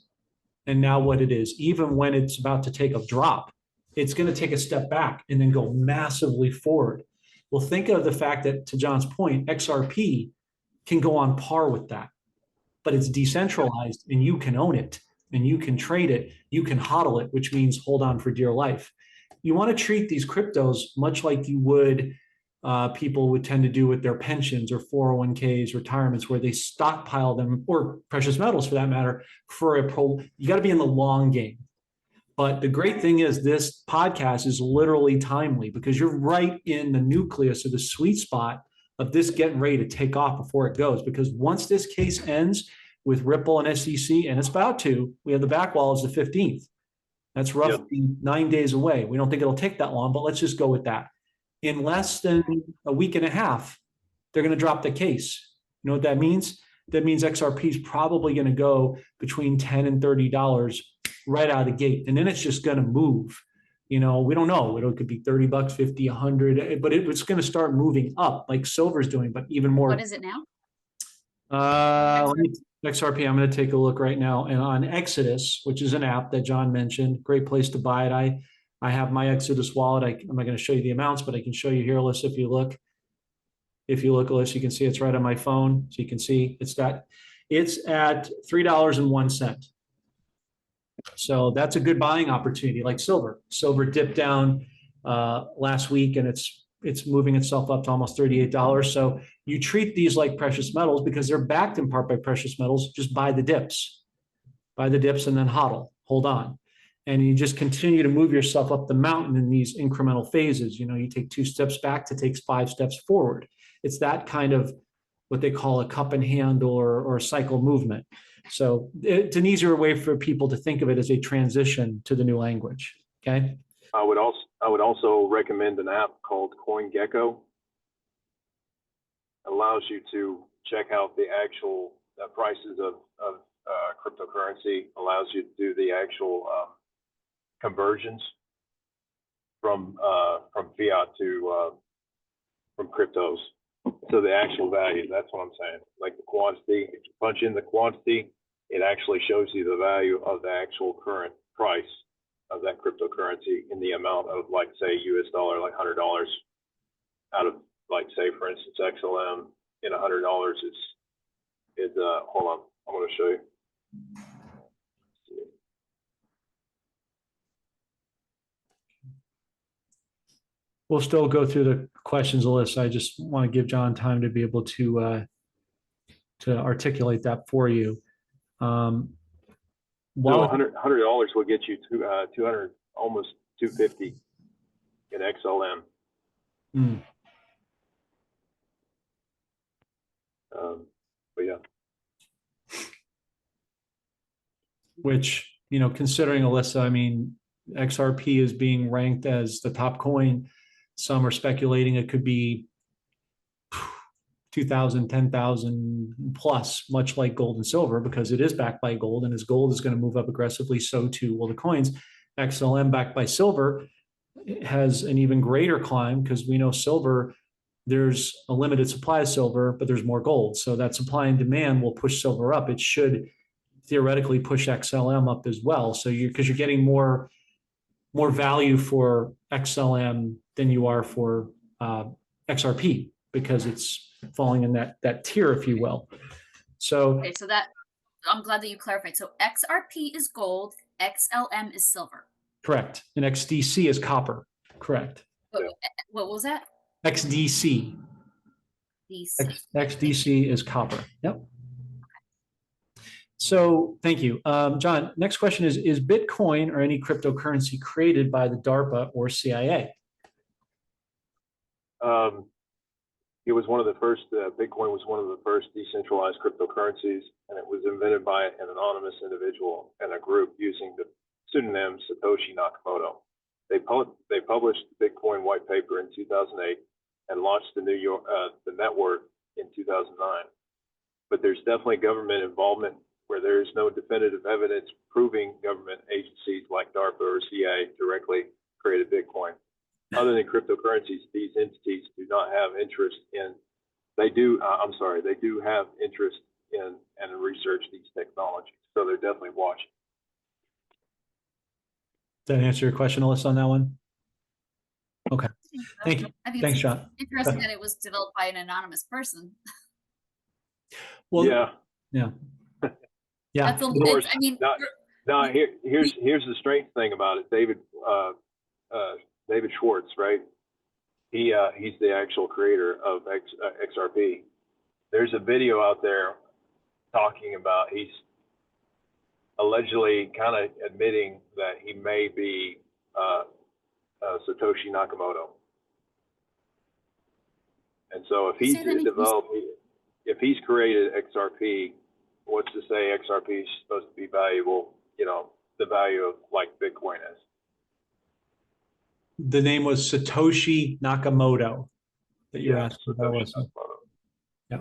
Speaker 1: And now what it is, even when it's about to take a drop, it's going to take a step back and then go massively forward. Well, think of the fact that, to John's point, XRP can go on par with that, but it's decentralized and you can own it and you can trade it. You can hodl it, which means hold on for dear life. You want to treat these cryptos much like you would people would tend to do with their pensions or 401ks, retirements, where they stockpile them, or precious metals for that matter, you got to be in the long game. But the great thing is this podcast is literally timely because you're right in the nucleus of the sweet spot of this getting ready to take off before it goes. Because once this case ends, with Ripple and SEC, and it's about to. We have the back wall is the 15th. That's roughly 9 days away. We don't think it'll take that long, but let's just go with that. In less than a week and a half, they're going to drop the case. You know what that means? That means XRP is probably going to go between $10 and $30 right out of the gate. And then it's just going to move. You know, we don't know. It could be $30, 50, 100, but it's going to start moving up like silver's doing, but even more.
Speaker 2: What is it now?
Speaker 1: XRP, I'm going to take a look right now. And on Exodus, which is an app that John mentioned, great place to buy it. I have my Exodus wallet. I'm not going to show you the amounts, but I can show you here, Alyssa, if you look. If you look, Alyssa, you can see it's right on my phone. So you can see it's at $3.01. So that's a good buying opportunity, like silver. Silver dipped down last week, and it's moving itself up to almost $38. So you treat these like precious metals because they're backed in part by precious metals. Just buy the dips and then hodl, hold on. And you just continue to move yourself up the mountain in these incremental phases. You know, you take 2 steps back to take 5 steps forward. It's that kind of what they call a cup in hand or a cycle movement. So it's an easier way for people to think of it as a transition to the new language. Okay.
Speaker 3: I would also recommend an app called CoinGecko. It allows you to check out the actual prices of cryptocurrency. Allows you to do the actual conversions from fiat to from cryptos. So the actual value, that's what I'm saying. Like the quantity, if you punch in the quantity, it actually shows you the value of the actual current price of that cryptocurrency in the amount of, like, say, US dollar, like $100 out of, like, say, for instance, XLM in $100 is hold on, I'm going to show you.
Speaker 1: We'll still go through the questions, Alyssa. I just want to give John time to be able to articulate that for you.
Speaker 3: So $100 will get you 200, almost 250 in XLM. But yeah.
Speaker 1: Which, you know, considering, Alyssa, I mean, XRP is being ranked as the top coin. Some are speculating it could be 2,000, 10,000 plus, much like gold and silver, because it is backed by gold, and as gold is going to move up aggressively, so too will the coins. XLM backed by silver has an even greater climb because we know silver, there's a limited supply of silver, but there's more gold. So that supply and demand will push silver up. It should theoretically push XLM up as well. So because you're getting more value for XLM than you are for XRP, because it's falling in that tier, if you will. So,
Speaker 2: okay, so that I'm glad that you clarified. So XRP is gold, XLM is silver.
Speaker 1: Correct. And XDC is copper. Correct.
Speaker 2: What was that?
Speaker 1: XDC. XDC is copper. Yep. So thank you. John, next question is Bitcoin or any cryptocurrency created by the DARPA or CIA?
Speaker 3: It was one of the first, Bitcoin was one of the first decentralized cryptocurrencies, and it was invented by an anonymous individual and a group using the pseudonym Satoshi Nakamoto. They published the Bitcoin white paper in 2008 and launched the network in 2009. But there's definitely government involvement where there is no definitive evidence proving government agencies like DARPA or CIA directly created Bitcoin. Other than cryptocurrencies, these entities do not have interest in, they do have interest in and research these technologies. So they're definitely watching.
Speaker 1: Did that answer your question, Alyssa, on that one? Okay. Thank you.
Speaker 2: I think
Speaker 1: Thanks,
Speaker 2: it's
Speaker 1: John.
Speaker 2: interesting that it was developed by an anonymous person.
Speaker 1: Well,
Speaker 3: yeah.
Speaker 1: Yeah. Yeah.
Speaker 2: That's I mean,
Speaker 3: here's the strange thing about it. David Schwartz, right? He's the actual creator of XRP. There's a video out there talking about, he's allegedly kind of admitting that he may be Satoshi Nakamoto. And so if he's created XRP what's to say XRP is supposed to be valuable, the value of like Bitcoin is.
Speaker 1: The name was Satoshi Nakamoto that you're asking about,
Speaker 3: Satoshi
Speaker 1: Alyssa.
Speaker 3: Nakamoto.
Speaker 1: Yeah.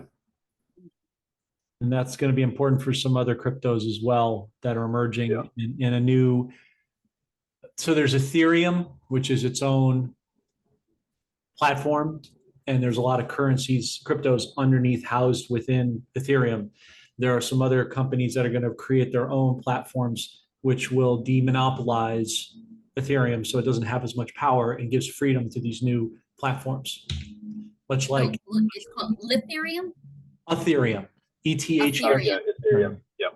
Speaker 1: And that's going to be important for some other cryptos as well that are emerging in a new. So there's Ethereum, which is its own platform, and there's a lot of currencies, cryptos underneath housed within Ethereum. There are some other companies that are going to create their own platforms, which will demonopolize Ethereum so it doesn't have as much power and gives freedom to these new platforms. Much like
Speaker 2: It's called Litherium.
Speaker 1: Ethereum, ETH.
Speaker 2: Ethereum.
Speaker 3: Yeah, Ethereum. Yeah.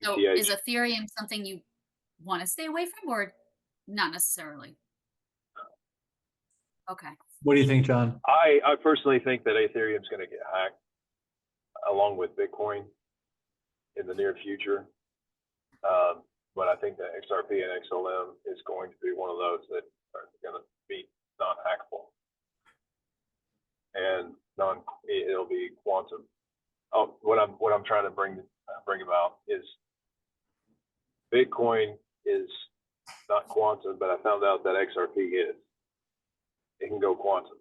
Speaker 2: So
Speaker 3: ETH.
Speaker 2: is Ethereum something you want to stay away from, or not necessarily? Okay.
Speaker 1: What do you think, John?
Speaker 3: I personally think that Ethereum is going to get hacked along with Bitcoin in the near future. But I think that XRP and XLM is going to be one of those that are going to be non-hackable. And it'll be quantum. Oh, what I'm trying to bring about is Bitcoin is not quantum, but I found out that XRP is. It can go quantum.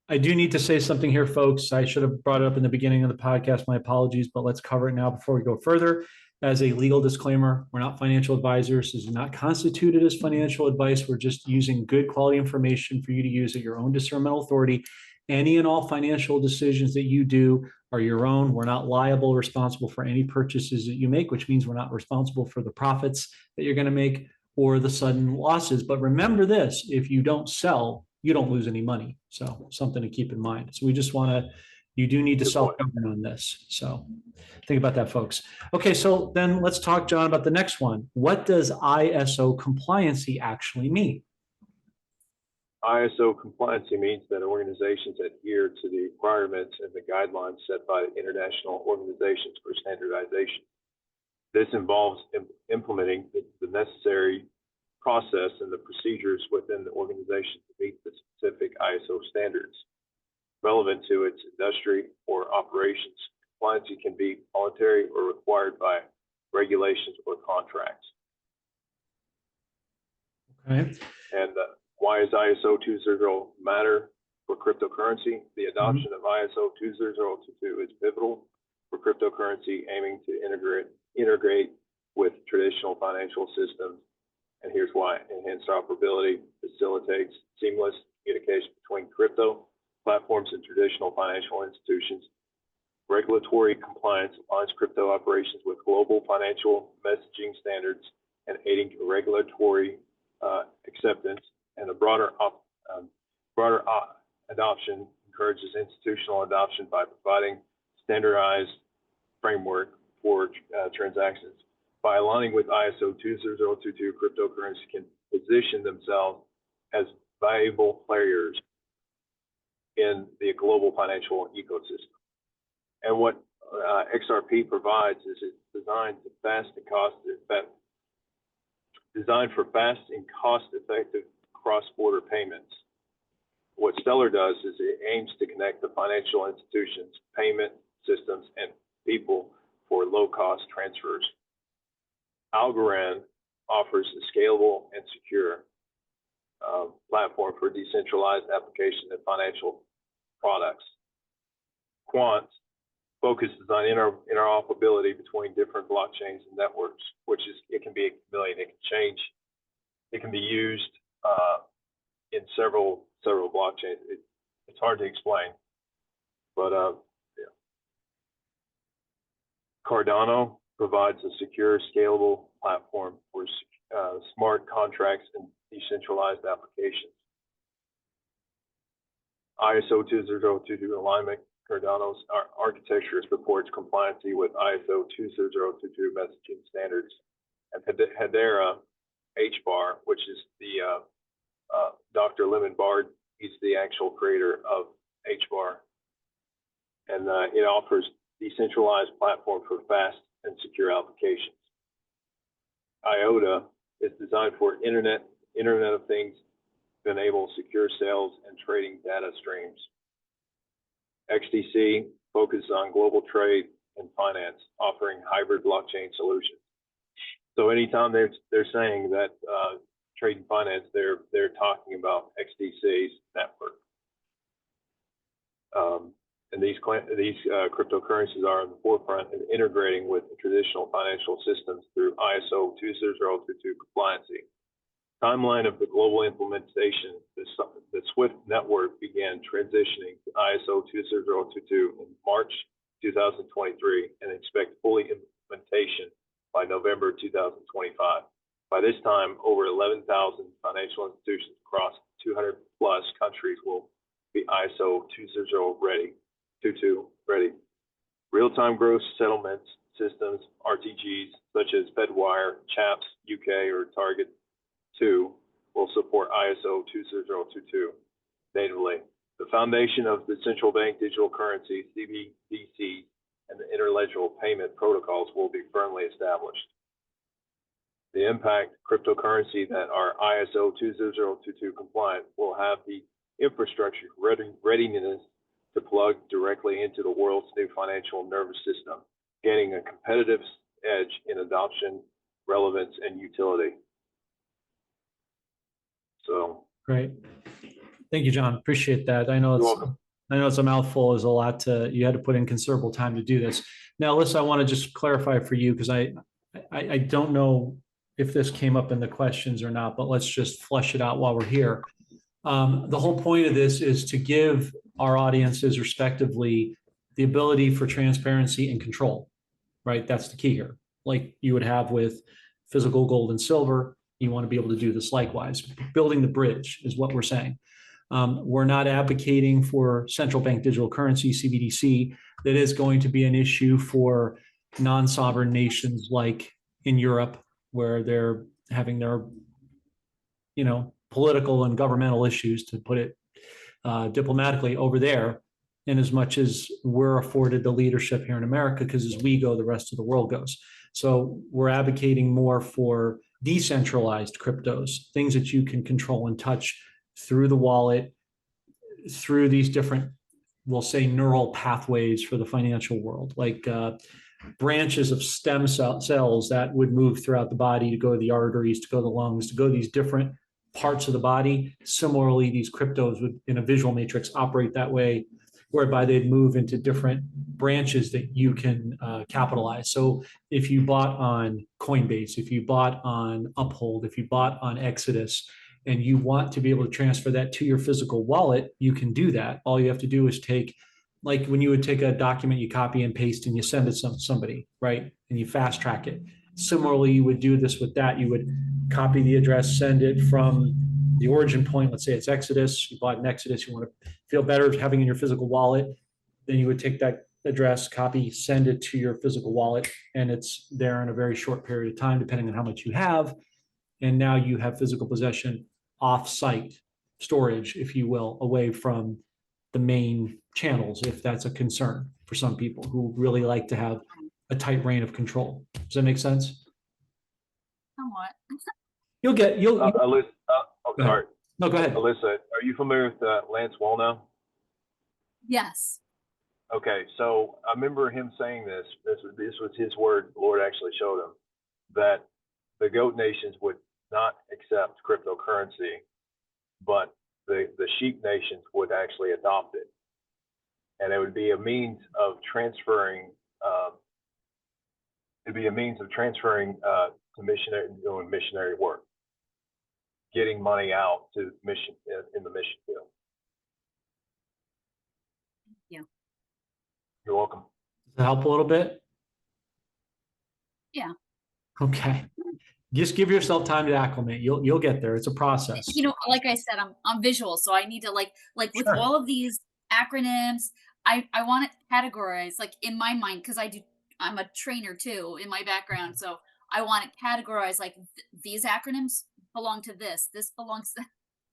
Speaker 1: I do need to say something here, folks. I should have brought it up in the beginning of the podcast. My apologies, but let's cover it now before we go further. As a legal disclaimer, we're not financial advisors. This is not constituted as financial advice. We're just using good quality information for you to use at your own discernmental authority. Any and all financial decisions that you do are your own. We're not liable or responsible for any purchases that you make, which means we're not responsible for the profits that you're going to make or the sudden losses. But remember this, if you don't sell, you don't lose any money. So something to keep in mind. So we just want to, you do need to self-govern on this. So think about that, folks. Okay, so then let's talk, John, about the next one. What does ISO compliancy actually mean?
Speaker 3: ISO compliancy means that organizations adhere to the requirements and the guidelines set by the International Organizations for Standardization. This involves implementing the necessary process and the procedures within the organization to meet the specific ISO standards relevant to its industry or operations. Compliance can be voluntary or required by regulations or contracts.
Speaker 1: Okay.
Speaker 3: And why is ISO 200 matter for cryptocurrency? The adoption of ISO 20022 is pivotal for cryptocurrency, aiming to integrate with traditional financial systems. And here's why. Enhanced operability facilitates seamless communication between crypto platforms and traditional financial institutions. Regulatory compliance aligns crypto operations with global financial messaging standards and aiding regulatory acceptance. And a broader adoption encourages institutional adoption by providing standardized framework for transactions. By aligning with ISO 20022, cryptocurrency can position themselves as valuable players in the global financial ecosystem. And what XRP provides is it's designed for fast and cost-effective cross-border payments. What Stellar does is it aims to connect the financial institutions, payment systems, and people for low-cost transfers. Algorand offers a scalable and secure platform for decentralized application of financial products. Quant focuses on interoperability between different blockchains and networks, which is, it can be a chameleon, it can change, it can be used in several blockchains. It's hard to explain, but yeah. Cardano provides a secure, scalable platform for smart contracts and decentralized applications. ISO 20022 alignment. Cardano's architecture supports compliancy with ISO 20022 messaging standards. And Hedera HBAR, which is the Dr. Lemon Bard, he's the actual creator of HBAR. And it offers decentralized platform for fast and secure applications. IOTA is designed for Internet of Things to enable secure sales and trading data streams. XDC focused on global trade and finance, offering hybrid blockchain solutions. So anytime they're saying that trade and finance, they're talking about XDC's network. And these cryptocurrencies are in the forefront of integrating with the traditional financial systems through ISO 20022 compliancy. Timeline of the global implementation, the SWIFT network began transitioning to ISO 20022 in March 2023 and expect fully implementation by November 2025. By this time, over 11,000 financial institutions across 200 plus countries will be ISO 20022 ready. Real-time gross settlements systems, RTGs, such as Fedwire, CHAPS, UK, or Target 2 will support ISO 20022 natively. The foundation of the central bank digital currency, CBDC, and the interledgeral payment protocols will be firmly established. The impact cryptocurrency that are ISO 20022 compliant will have the infrastructure readiness to plug directly into the world's new financial nervous system, gaining a competitive edge in adoption, relevance, and utility. So
Speaker 1: great. Thank you, John. Appreciate that. I know
Speaker 3: you're welcome.
Speaker 1: I know it's a mouthful. There's a lot you had to put in considerable time to do this. Now, Alysa, I want to just clarify for you, because I don't know if this came up in the questions or not, but let's just flesh it out while we're here. The whole point of this is to give our audiences respectively the ability for transparency and control, right? That's the key here. Like you would have with physical gold and silver, you want to be able to do this likewise. Building the bridge is what we're saying. We're not advocating for central bank digital currency, CBDC. That is going to be an issue for non-sovereign nations like in Europe, where they're having their, political and governmental issues, to put it diplomatically, over there. And as much as we're afforded the leadership here in America, because as we go, the rest of the world goes. So we're advocating more for decentralized cryptos, things that you can control and touch through the wallet, through these different, we'll say, neural pathways for the financial world, like branches of stem cells that would move throughout the body to go to the arteries, to go to the lungs, to go to these different parts of the body. Similarly, these cryptos would, in a visual matrix, operate that way, whereby they'd move into different branches that you can capitalize. So if you bought on Coinbase, if you bought on Uphold, if you bought on Exodus, and you want to be able to transfer that to your physical wallet, you can do that. All you have to do is take, like when you would take a document, you copy and paste and you send it to somebody, right? And you fast track it. Similarly, you would do this with that. You would copy the address, send it from the origin point. Let's say it's Exodus. You bought an Exodus. You want to feel better having in your physical wallet. Then you would take that address, copy, send it to your physical wallet, and it's there in a very short period of time, depending on how much you have. And now you have physical possession off-site storage, if you will, away from the main channels, if that's a concern for some people who really like to have a tight reign of control. Does that make sense?
Speaker 2: Somewhat.
Speaker 3: Alysa, sorry.
Speaker 1: No, go ahead.
Speaker 3: Alysa, are you familiar with Lance Wallnau?
Speaker 2: Yes.
Speaker 3: Okay, so I remember him saying this. This was his word. The Lord actually showed him that the goat nations would not accept cryptocurrency, but the sheep nations would actually adopt it, and it would be a means of transferring. It'd be a means of transferring to missionary work, getting money out to mission in the mission field.
Speaker 2: Yeah.
Speaker 3: You're welcome.
Speaker 1: Does that help a little bit?
Speaker 2: Yeah.
Speaker 1: Okay. Just give yourself time to acclimate. You'll get there. It's a process.
Speaker 2: Like I said, I'm visual, so I need to like with
Speaker 1: Sure.
Speaker 2: all of these acronyms, I want it categorized like in my mind, because I'm a trainer too in my background, so I want it categorized like these acronyms belong to this belongs to.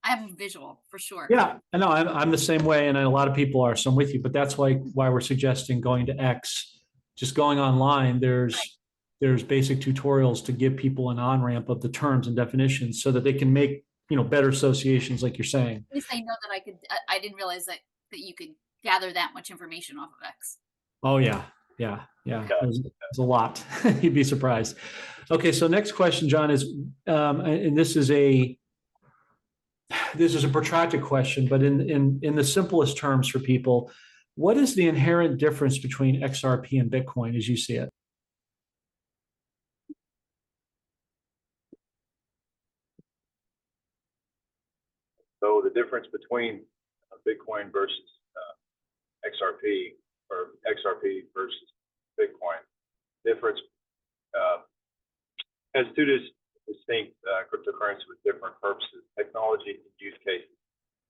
Speaker 2: I have a visual for sure.
Speaker 1: Yeah, I know. I'm the same way, and a lot of people are. So I'm with you. But that's why we're suggesting going to X, just going online. There's basic tutorials to give people an on-ramp of the terms and definitions so that they can make, better associations, like you're saying.
Speaker 2: At least I know that I didn't realize that you could gather that much information off of X.
Speaker 1: Oh yeah, yeah, yeah. There's a lot. You'd be surprised. Okay, so next question, John, is, and this is a protracted question, but in the simplest terms for people, what is the inherent difference between XRP and Bitcoin as you see it?
Speaker 3: So the difference between Bitcoin versus XRP, or XRP versus Bitcoin, difference has two distinct cryptocurrencies with different purposes, technology and use cases.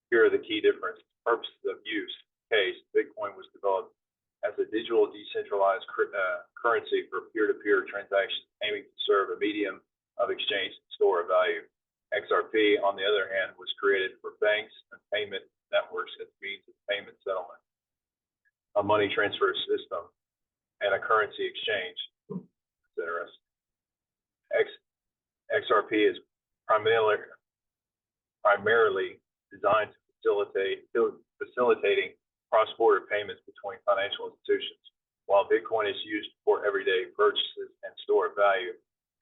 Speaker 3: Here are the key differences. Purposes of use. Case, Bitcoin was developed as a digital decentralized currency for peer-to-peer transactions, aiming to serve a medium of exchange and store of value. XRP, on the other hand, was created for banks and payment networks as means of payment settlement, a money transfer system, and a currency exchange. It's interesting. XRP is primarily designed to facilitating cross-border payments between financial institutions, while Bitcoin is used for everyday purchases and store of value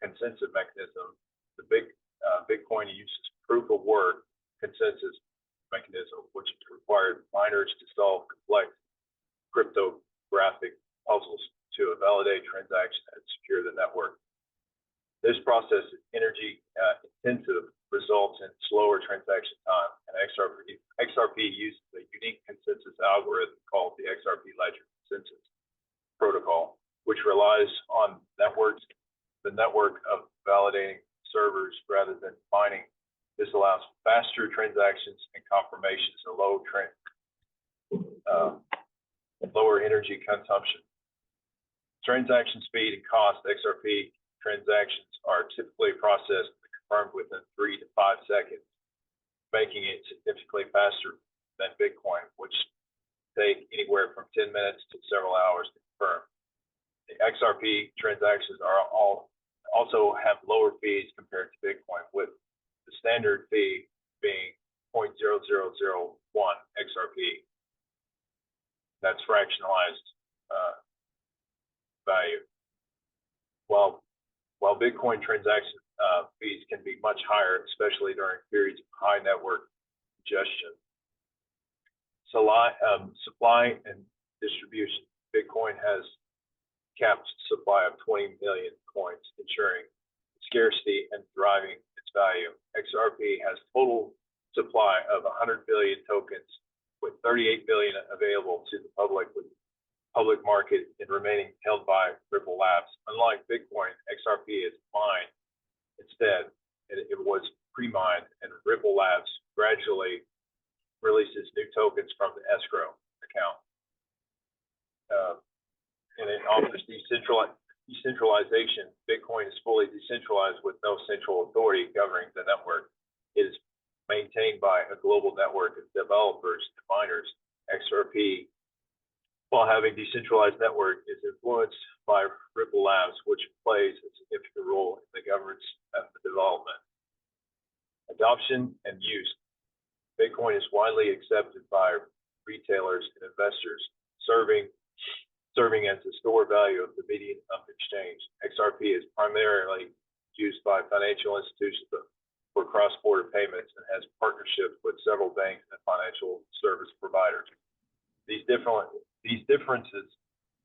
Speaker 3: consensus mechanism. The Bitcoin uses proof of work consensus mechanism, which required miners to solve complex cryptographic puzzles to validate transactions and secure the network. This process is energy intensive, results in slower transaction time, and XRP uses a unique consensus algorithm called the XRP Ledger Consensus Protocol, which relies on the network of validating servers rather than mining. This allows faster transactions and confirmations and lower energy consumption. Transaction speed and cost. XRP transactions are typically processed and confirmed within 3 to 5 seconds, making it significantly faster than Bitcoin, which take anywhere from 10 minutes to several hours to confirm. The XRP transactions also have lower fees compared to Bitcoin, with the standard fee being 0.0001 XRP. That's fractionalized value. While Bitcoin transaction fees can be much higher, especially during periods of high network congestion. Supply and distribution. Bitcoin has capped supply of 20 million coins, ensuring scarcity and driving its value. XRP has total supply of 100 billion tokens, with 38 billion available to the public market and remaining held by Ripple Labs. Unlike Bitcoin, XRP is mined instead. It was pre-mined, and Ripple Labs gradually releases new tokens from the escrow account. And it offers decentralization. Bitcoin is fully decentralized with no central authority governing the network. It is maintained by a global network of developers and miners. XRP, while having decentralized network, is influenced by Ripple Labs, which plays a significant role in the governance of the development. Adoption and use. Bitcoin is widely accepted by retailers and investors, serving as the store value of the medium of exchange. XRP is primarily used by financial institutions for cross-border payments and has partnerships with several banks and financial service providers. These differences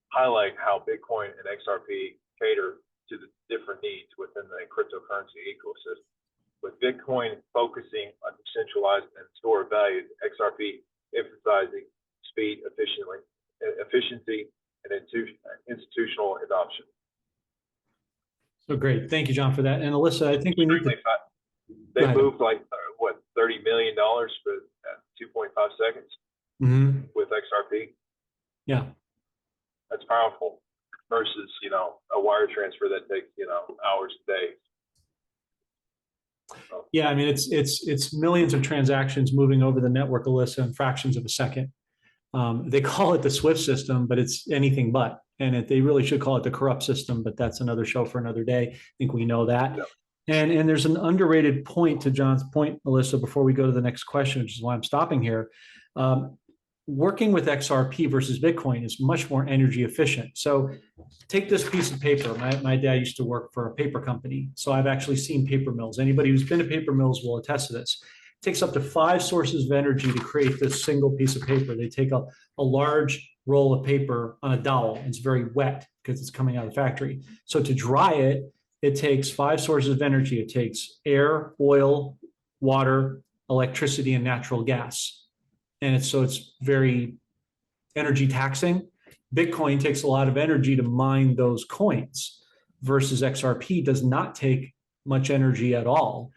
Speaker 3: highlight how Bitcoin and XRP cater to the different needs within the cryptocurrency ecosystem. With Bitcoin focusing on decentralized and store of value, XRP emphasizing speed, efficiency, and institutional adoption.
Speaker 1: So great. Thank you, John, for that. And Alysa, I think we need to...
Speaker 3: They moved like, $30 million for 2.5 seconds with XRP.
Speaker 1: Yeah.
Speaker 3: That's powerful versus, a wire transfer that takes, hours a day. So.
Speaker 1: Yeah, I mean, it's millions of transactions moving over the network, Alysa, in fractions of a second. They call it the SWIFT system, but it's anything but. And they really should call it the corrupt system, but that's another show for another day. I think we know that. Yeah. And there's an underrated point to John's point, Alysa, before we go to the next question, which is why I'm stopping here. working with XRP versus Bitcoin is much more energy efficient. So take this piece of paper. My dad used to work for a paper company, so I've actually seen paper mills. Anybody who's been to paper mills will attest to this. It takes up to 5 sources of energy to create this single piece of paper. They take a large roll of paper on a dowel. It's very wet because it's coming out of the factory. So to dry it, it takes 5 sources of energy. It takes air, oil, water, electricity, and natural gas. And it's very energy taxing. Bitcoin takes a lot of energy to mine those coins versus XRP does not take much energy at all.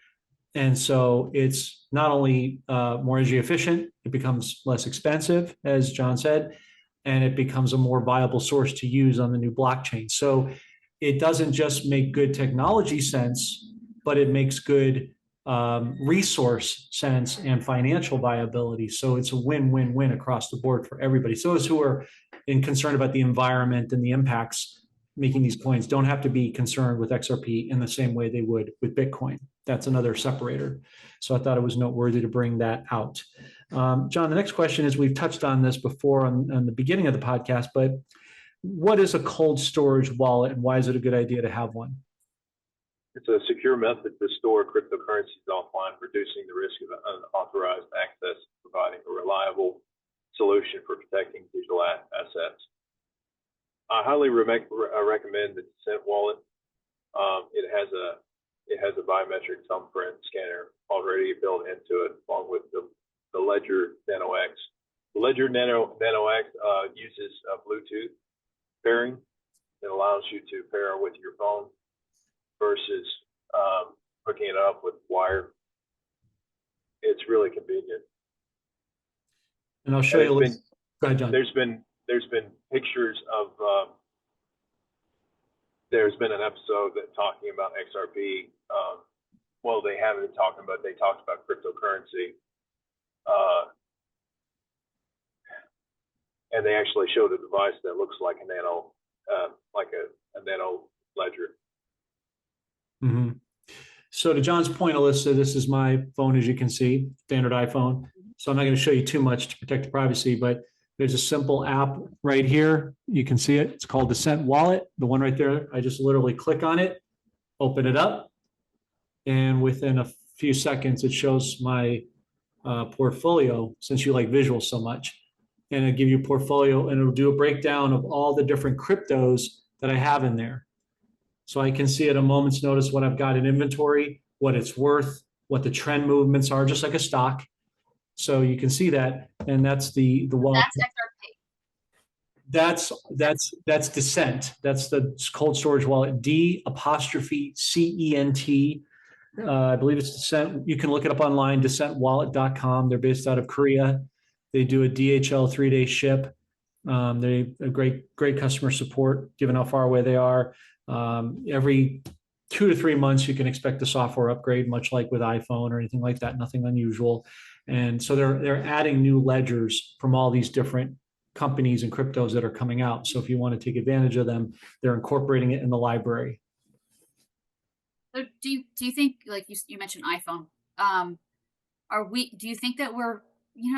Speaker 1: And so it's not only more energy efficient, it becomes less expensive, as Jon said, and it becomes a more viable source to use on the new blockchain. So it doesn't just make good technology sense, but it makes good resource sense and financial viability. So it's a win-win-win across the board for everybody. So those who are concerned about the environment and the impacts making these coins don't have to be concerned with XRP in the same way they would with Bitcoin. That's another separator. So I thought it was noteworthy to bring that out. Jon, the next question is, we've touched on this before on the beginning of the podcast, but what is a cold storage wallet and why is it a good idea to have one?
Speaker 3: It's a secure method to store cryptocurrencies offline, reducing the risk of unauthorized access, providing a reliable solution for protecting digital assets. I highly recommend the Descent wallet. It has a biometric thumbprint scanner already built into it, along with the Ledger Nano X. The Ledger Nano X uses Bluetooth pairing. It allows you to pair with your phone versus hooking it up with wire. It's really convenient.
Speaker 1: And I'll show you. Go ahead, Jon.
Speaker 3: There's been pictures of. There's been an episode that talking about XRP. Well, they haven't been talking about. They talked about cryptocurrency, and they actually showed a device that looks like a nano, like a nano ledger.
Speaker 1: Mm-hmm. So to Jon's point, Alyssa, this is my phone, as you can see, standard iPhone. So I'm not going to show you too much to protect the privacy, but there's a simple app right here. You can see it. It's called Descent Wallet, the one right there. I just literally click on it, open it up, and within a few seconds, it shows my portfolio, since you like visuals so much. And it'll give you a portfolio, and it'll do a breakdown of all the different cryptos that I have in there. So I can see at a moment's notice what I've got in inventory, what it's worth, what the trend movements are, just like a stock. So you can see that, and that's the wallet.
Speaker 2: That's XRP.
Speaker 1: That's Descent. That's the cold storage wallet. D''CENT. I believe it's Descent. You can look it up online, descentwallet.com. They're based out of Korea. They do a DHL 3-day ship. They have great customer support, given how far away they are. Every 2 to 3 months, you can expect a software upgrade, much like with iPhone or anything like that. Nothing unusual. And so they're adding new ledgers from all these different companies and cryptos that are coming out. So if you want to take advantage of them, they're incorporating it in the library.
Speaker 2: So do you think, like you mentioned iPhone, do you think that we're,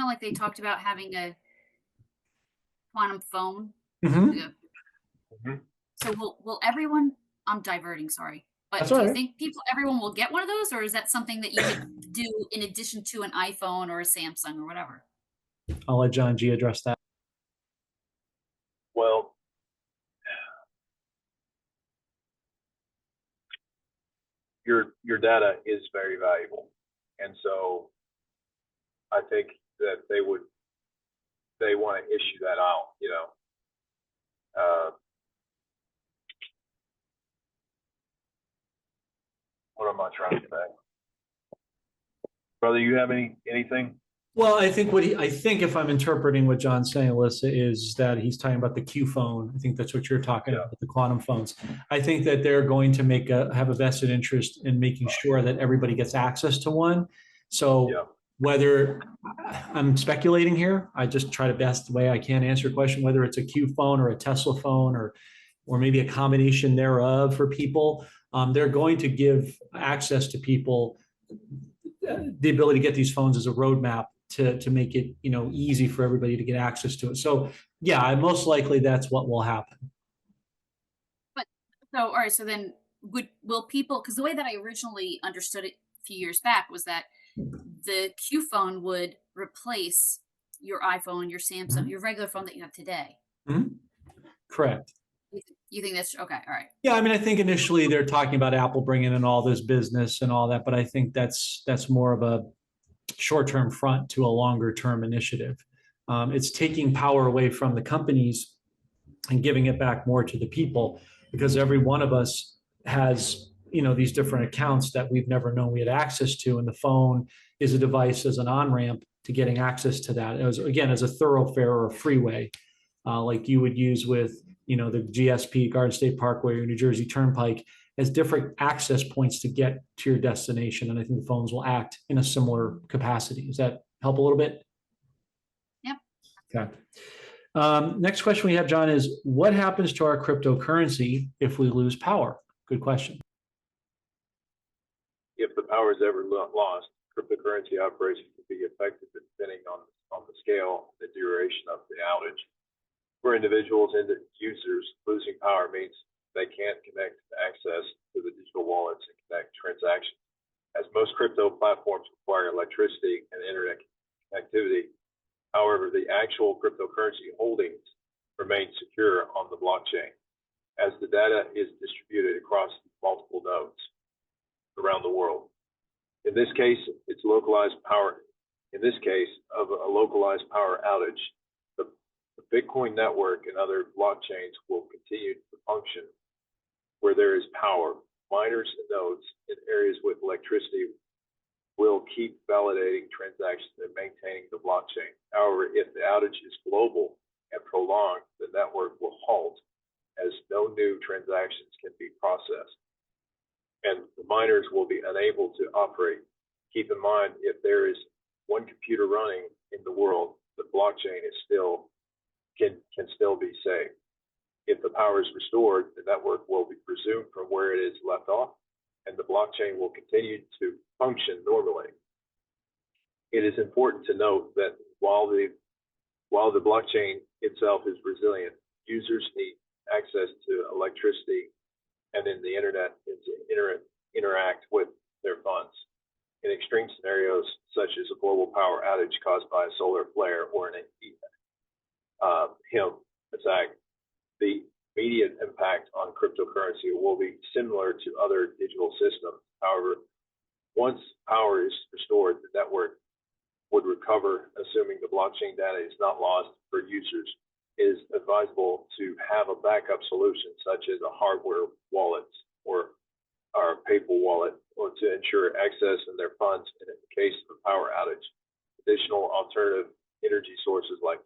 Speaker 2: like they talked about having a quantum phone?
Speaker 1: Mm-hmm.
Speaker 3: Mm-hmm.
Speaker 2: So will everyone, I'm diverting, sorry, but
Speaker 1: That's
Speaker 2: do
Speaker 1: all
Speaker 2: you
Speaker 1: right.
Speaker 2: think everyone will get one of those, or is that something that you could do in addition to an iPhone or a Samsung or whatever?
Speaker 1: I'll let Jon G address that.
Speaker 3: Well, your data is very valuable, and so I think that they want to issue that out. What am I trying to say, brother? You have anything?
Speaker 1: Well, I think if I'm interpreting what Jon's saying, Alyssa, is that he's talking about the Q phone. I think that's what you're talking about, the quantum phones. I think that they're going to have a vested interest in making sure that everybody gets access to one. So whether I'm speculating here, I just try to best way I can answer your question, whether it's a Q phone or a Tesla phone or maybe a combination thereof for people, they're going to give access to people the ability to get these phones as a roadmap to make it, easy for everybody to get access to it. So yeah, most likely that's what will happen.
Speaker 2: But so, all right, so then will people, because the way that I originally understood it a few years back was that the Q phone would replace your iPhone, your Samsung, your regular phone that you have today.
Speaker 1: Mm-hmm. Correct.
Speaker 2: You think that's okay? All right.
Speaker 1: Yeah, I mean, I think initially they're talking about Apple bringing in all this business and all that, but I think that's more of a short-term front to a longer-term initiative. It's taking power away from the companies and giving it back more to the people, because every one of us has, these different accounts that we've never known we had access to, and the phone is a device as an on-ramp to getting access to that, as a thoroughfare or a freeway, like you would use with the GSP, Garden State Parkway, or New Jersey Turnpike, as different access points to get to your destination. And I think the phones will act in a similar capacity. Does that help a little bit?
Speaker 2: Yep.
Speaker 1: Okay. Next question we have, John, is what happens to our cryptocurrency if we lose power? Good question.
Speaker 3: If the power is ever lost, cryptocurrency operations can be affected depending on the scale, the duration of the outage. For individuals and users, losing power means they can't connect access to the digital wallets and connect transactions. As most crypto platforms require electricity and internet connectivity, however, the actual cryptocurrency holdings remain secure on the blockchain, as the data is distributed across multiple nodes around the world. In this case, it's localized power. In this case of a localized power outage, the Bitcoin network and other blockchains will continue to function where there is power. Miners and nodes in areas with electricity will keep validating transactions and maintaining the blockchain. However, if the outage is global and prolonged, the network will halt, as no new transactions can be processed, and the miners will be unable to operate. Keep in mind, if there is one computer running in the world, the blockchain is can still be saved. If the power is restored, the network will be resumed from where it is left off, and the blockchain will continue to function normally. It is important to note that while the blockchain itself is resilient, users need access to electricity and in the internet to interact with their funds. In extreme scenarios, such as a global power outage caused by a solar flare or an attack, the immediate impact on cryptocurrency will be similar to other digital systems. However, once power is restored, the network would recover, assuming the blockchain data is not lost. For users, it is advisable to have a backup solution, such as a hardware wallet or paper wallet, or to ensure access in their funds in the case of a power outage. Additional alternative energy sources like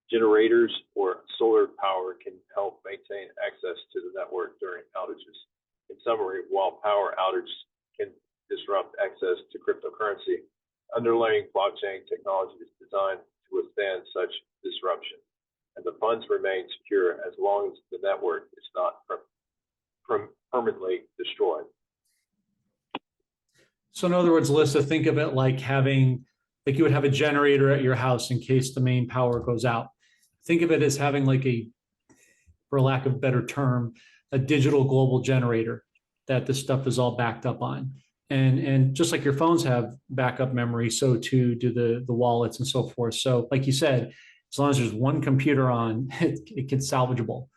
Speaker 3: generators or solar power can help maintain access to the network during outages. In summary, while power outages can disrupt access to cryptocurrency, underlying blockchain technology is designed to withstand such disruption, and the funds remain secure as long as the network is not permanently destroyed.
Speaker 1: So in other words, Alysa, think of it like you would have a generator at your house in case the main power goes out. Think of it as having for lack of a better term, a digital global generator that this stuff is all backed up on. And just like your phones have backup memory, so too do the wallets and so forth. So like you said, as long as there's one computer on, it gets salvageable.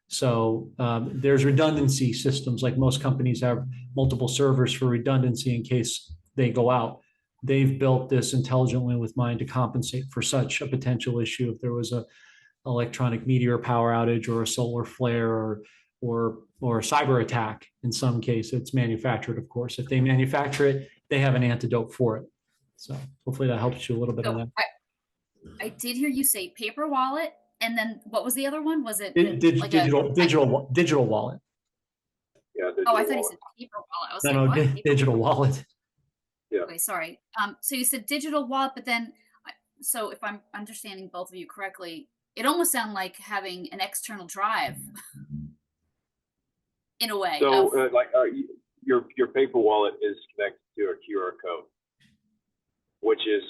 Speaker 1: So there's redundancy systems, like most companies have multiple servers for redundancy in case they go out. They've built this intelligently with mind to compensate for such a potential issue if there was a electronic meteor power outage or a solar flare or a cyber attack. In some cases, it's manufactured, of course. If they manufacture it, they have an antidote for it. So hopefully that helps you a little bit on that.
Speaker 2: I did hear you say paper wallet, and then what was the other one? Was it
Speaker 1: digital wallet?
Speaker 3: Yeah.
Speaker 2: Oh, I thought you said paper wallet. I was
Speaker 1: No,
Speaker 2: what?
Speaker 1: Digital wallet.
Speaker 3: Yeah.
Speaker 2: Okay, sorry. So you said digital wallet, but then, so if I'm understanding both of you correctly, it almost sounds like having an external drive in a way.
Speaker 3: So your paper wallet is connected to a QR code, which is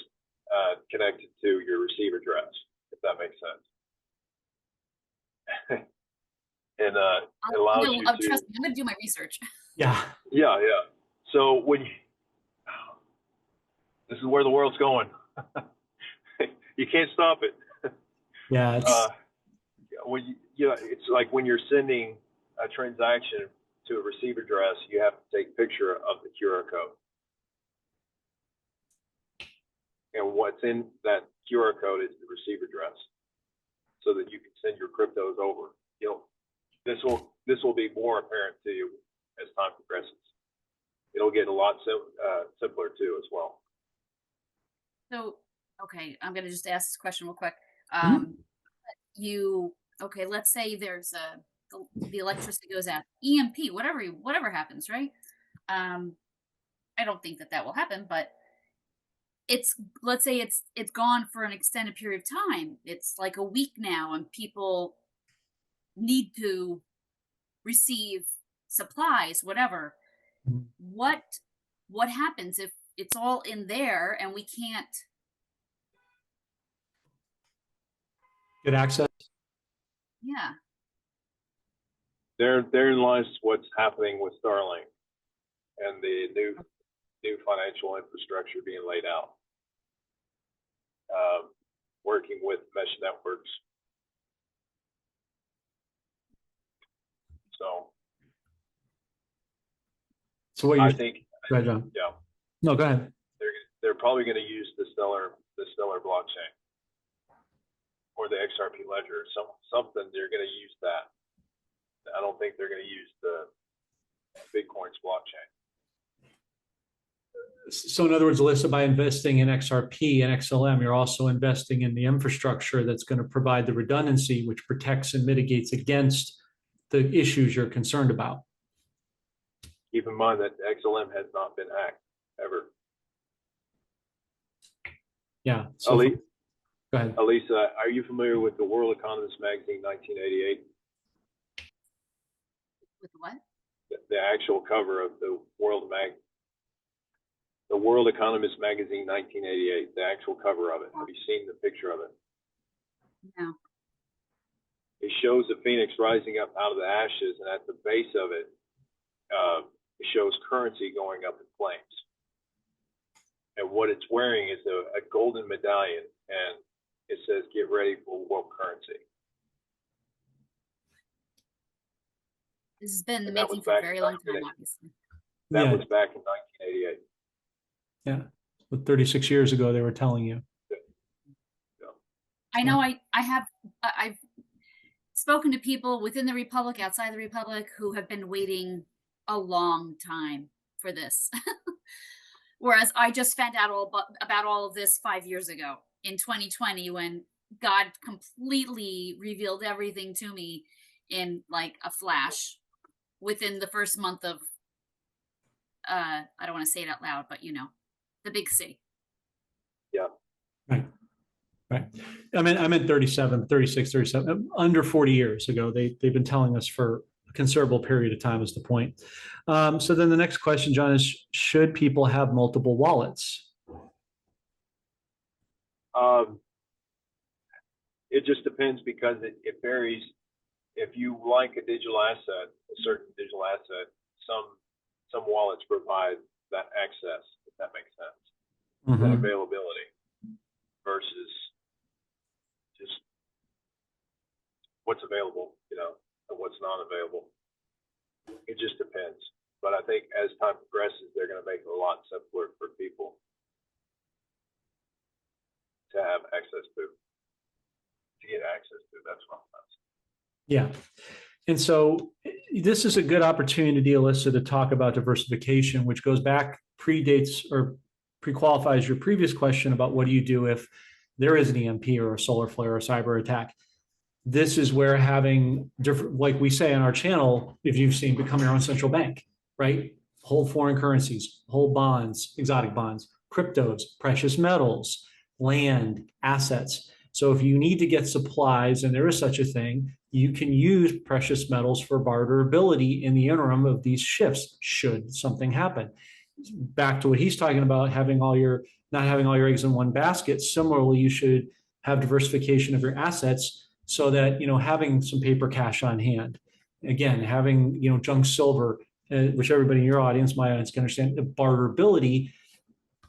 Speaker 3: connected to your receive address, if that makes sense. And it allows you to.
Speaker 2: Trust me, I'm going to do my research.
Speaker 1: Yeah.
Speaker 3: Yeah, yeah. So this is where the world's going. You can't stop it.
Speaker 1: Yeah. It's,
Speaker 3: it's like when you're sending a transaction to a receive address, you have to take a picture of the QR code. And what's in that QR code is the receive address, so that you can send your cryptos over. This will be more apparent to you as time progresses. It'll get a lot simpler too as well.
Speaker 2: So, okay, I'm going to just ask this question real quick.
Speaker 1: Mhm.
Speaker 2: Let's say there's the electricity goes out, EMP, whatever happens, right? I don't think that will happen, but let's say it's gone for an extended period of time. It's like a week now, and people need to receive supplies, whatever.
Speaker 1: Mhm.
Speaker 2: What happens if it's all in there and we can't
Speaker 1: get access.
Speaker 2: Yeah.
Speaker 3: Therein lies what's happening with Starlink and the new financial infrastructure being laid out. Working with mesh networks. So
Speaker 1: what
Speaker 3: I
Speaker 1: you're
Speaker 3: think,
Speaker 1: go ahead, John.
Speaker 3: yeah,
Speaker 1: No, go ahead.
Speaker 3: they're probably going to use the Stellar blockchain or the XRP ledger. Something they're going to use that. I don't think they're going to use the Bitcoin's blockchain.
Speaker 1: So in other words, Alyssa, by investing in XRP and XLM, you're also investing in the infrastructure that's going to provide the redundancy, which protects and mitigates against the issues you're concerned about.
Speaker 3: Keep in mind that XLM has not been hacked ever.
Speaker 1: Yeah. So
Speaker 3: Go
Speaker 1: ahead.
Speaker 3: Alysa, are you familiar with the World Economist magazine 1988?
Speaker 2: With what?
Speaker 3: The actual cover of the World Economist magazine 1988, the actual cover of it. Have you seen the picture of it?
Speaker 2: No.
Speaker 3: It shows a phoenix rising up out of the ashes, and at the base of it, it shows currency going up in flames. And what it's wearing is a golden medallion, and it says, "Get ready for world currency."
Speaker 2: This has been in the
Speaker 3: And
Speaker 2: making for a very long time, obviously.
Speaker 3: That was back in 1988.
Speaker 1: Yeah. But 36 years ago, they were telling you.
Speaker 3: Yeah.
Speaker 2: I know I've spoken to people within the Republic, outside the Republic, who have been waiting a long time for this. Whereas I just found out about all of this 5 years ago in 2020, when God completely revealed everything to me in like a flash within the first month of, I don't want to say it out loud, but the big C.
Speaker 3: Yeah.
Speaker 1: Right. Right. I meant 37, 36, 37, under 40 years ago. They've been telling us for a considerable period of time is the point. So then the next question, John, is should people have multiple wallets?
Speaker 3: It just depends, because it varies. If you like a digital asset, a certain digital asset, some wallets provide that access, if that makes sense, that availability, versus just what's available, and what's not available. It just depends. But I think as time progresses, they're going to make it a lot simpler for people to have access to get access to. That's what I'm saying.
Speaker 1: Yeah. And so this is a good opportunity, Alyssa, to talk about diversification, which goes back, predates or pre-qualifies your previous question about what do you do if there is an EMP or a solar flare or a cyber attack. This is where having different, like we say on our channel, if you've seen, become your own central bank, right? Hold foreign currencies, hold bonds, exotic bonds, cryptos, precious metals, land, assets. So if you need to get supplies, and there is such a thing, you can use precious metals for barterability in the interim of these shifts, should something happen. back to what he's talking about, not having all your eggs in one basket. Similarly, you should have diversification of your assets so that, having some paper cash on hand, again, having, junk silver, which everybody in your audience, my audience, can understand, the barterability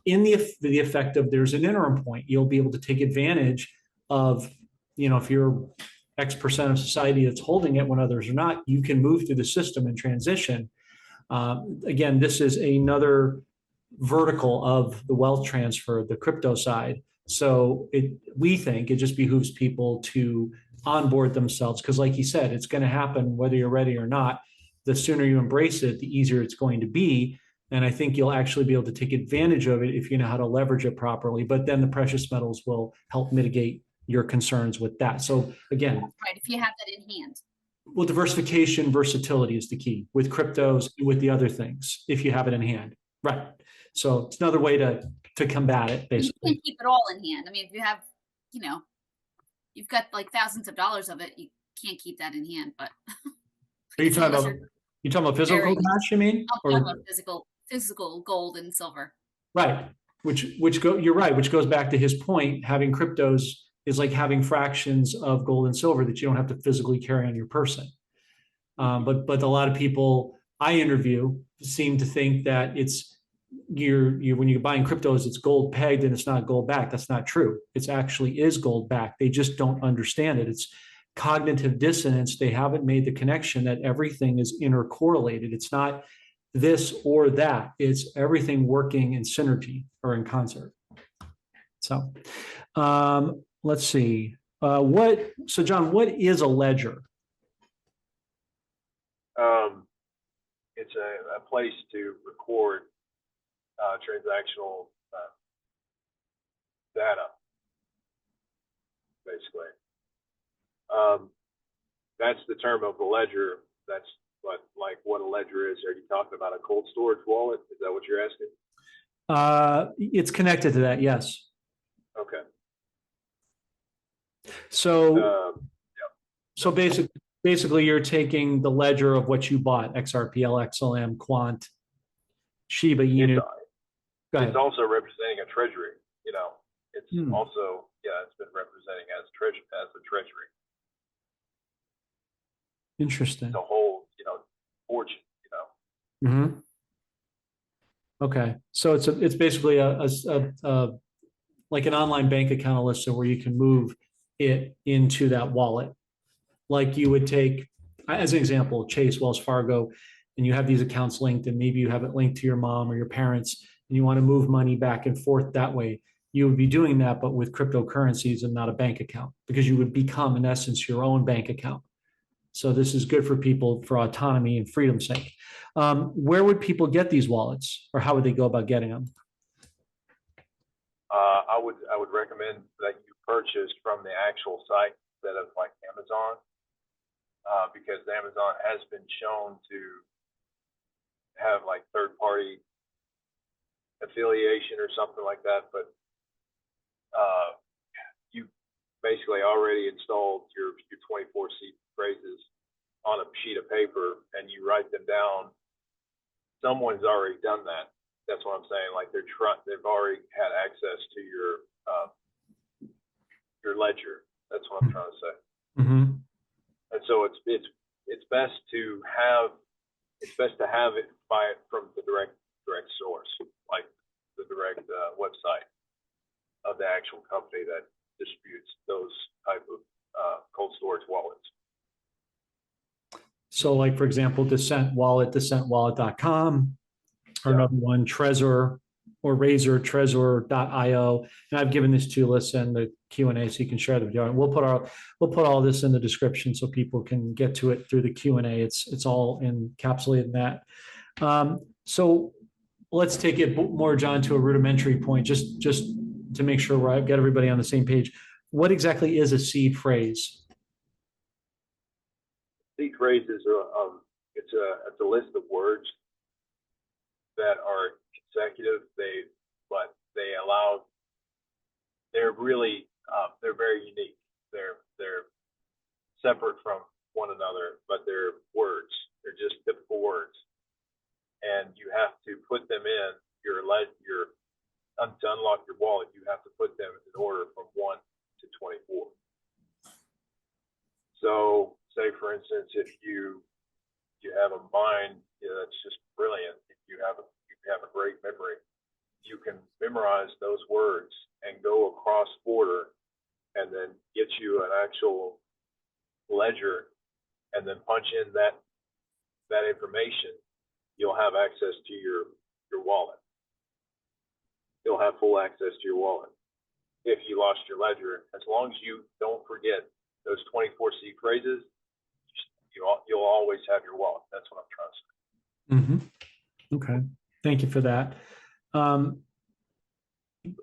Speaker 1: in the effect of there's an interim point. You'll be able to take advantage of, if you're X% of society that's holding it when others are not, you can move through the system and transition. Again, this is another vertical of the wealth transfer, the crypto side. So we think it just behooves people to onboard themselves, because like you said, it's going to happen whether you're ready or not. The sooner you embrace it, the easier it's going to be. And I think you'll actually be able to take advantage of it if you know how to leverage it properly. But then the precious metals will help mitigate your concerns with that. So again,
Speaker 2: right, if you have that in hand.
Speaker 1: Well, diversification, versatility is the key with cryptos and with the other things, if you have it in hand. Right. So it's another way to combat it, basically.
Speaker 2: You can't keep it all in hand. I mean, if you have, you've got like thousands of dollars of it, you can't keep that in hand. But
Speaker 1: Are you talking about physical cash, you mean?
Speaker 2: I'm talking about physical gold and silver.
Speaker 1: Right. You're right, which goes back to his point. Having cryptos is like having fractions of gold and silver that you don't have to physically carry on your person. But a lot of people I interview seem to think that it's when you're buying cryptos, it's gold pegged and it's not gold backed. That's not true. It actually is gold backed. They just don't understand it. It's cognitive dissonance. They haven't made the connection that everything is intercorrelated. It's not this or that. It's everything working in synergy or in concert. So let's see. So John, what is a ledger?
Speaker 3: It's a place to record transactional data, basically. That's the term of the ledger. That's what a ledger is. Are you talking about a cold storage wallet? Is that what you're asking?
Speaker 1: It's connected to that, yes.
Speaker 3: Okay.
Speaker 1: So, so basically, you're taking the ledger of what you bought: XRPL, XLM, Quant, Shiba Inu.
Speaker 3: It's also representing a treasury. It's also it's been representing as a treasury.
Speaker 1: Interesting.
Speaker 3: The whole fortune.
Speaker 1: Mm-hmm. Okay, so it's basically a like an online bank account, Alyssa, where you can move it into that wallet. Like you would take, as an example, Chase, Wells Fargo, and you have these accounts linked, and maybe you have it linked to your mom or your parents, and you want to move money back and forth that way. You would be doing that, but with cryptocurrencies and not a bank account, because you would become, in essence, your own bank account. So this is good for people for autonomy and freedom's sake. Where would people get these wallets, or how would they go about getting them?
Speaker 3: I would recommend that you purchase from the actual site instead of like Amazon, because Amazon has been shown to have like third-party affiliation or something like that. But you basically already installed your 24 seed phrases on a sheet of paper and you write them down. Someone's already done that. That's what I'm saying. Like they've already had access to your ledger. That's what I'm trying to say.
Speaker 1: Mm-hmm.
Speaker 3: And so it's best to have it from the direct source, like the direct website of the actual company that distributes those type of cold storage wallets.
Speaker 1: So like, for example, Descent Wallet, descentwallet.com, or another one, Trezor or Razor, Trezor.io. And I've given this to Alyssa in the Q&A so you can share the video. And we'll put all this in the description so people can get to it through the Q&A. It's all encapsulated in that. So let's take it more, John, to a rudimentary point, just to make sure I've got everybody on the same page. What exactly is a seed phrase?
Speaker 3: Seed phrases are it's a list of words that are consecutive. They're very unique. They're separate from one another, but they're words. They're just typical words. and you have to put them in to unlock your wallet. You have to put them in order from 1 to 24. So, say for instance, if you have a mind that's just brilliant, if you have a great memory, you can memorize those words and go across border, and then get you an actual ledger, and then punch in that information. You'll have access to your wallet. You'll have full access to your wallet. If you lost your ledger, as long as you don't forget those 24C phrases, you'll always have your wallet. That's what I'm trying to say.
Speaker 1: Okay, thank you for that.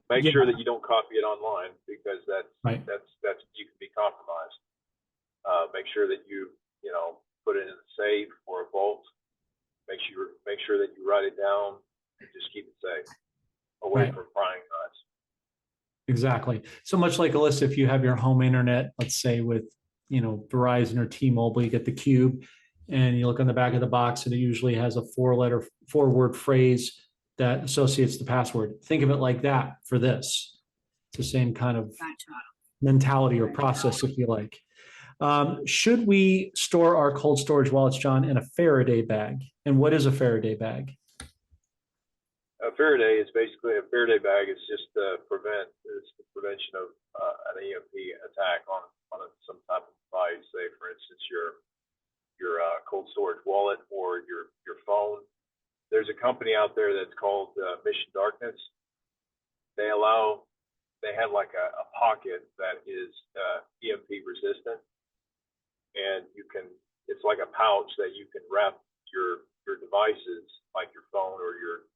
Speaker 3: Make sure that you don't copy it online, because that's you can be compromised. Make sure that you put it in a safe or a vault. Make sure that you write it down and just keep it safe, away from prying eyes.
Speaker 1: Exactly. So much like Alyssa, if you have your home internet, let's say with Verizon or T-Mobile, you get the cube, and you look on the back of the box, and it usually has a four-word phrase that associates the password. Think of it like that for this. It's the same kind of mentality or process, if you like. Should we store our cold storage wallets, John, in a Faraday bag? And what is a Faraday bag?
Speaker 3: A Faraday bag is just the prevention of an EMP attack on some type of device. Say, for instance, your cold storage wallet or your phone. There's a company out there that's called Mission Darkness. They have like a pocket that is EMP resistant, and it's like a pouch that you can wrap your devices, like your phone or your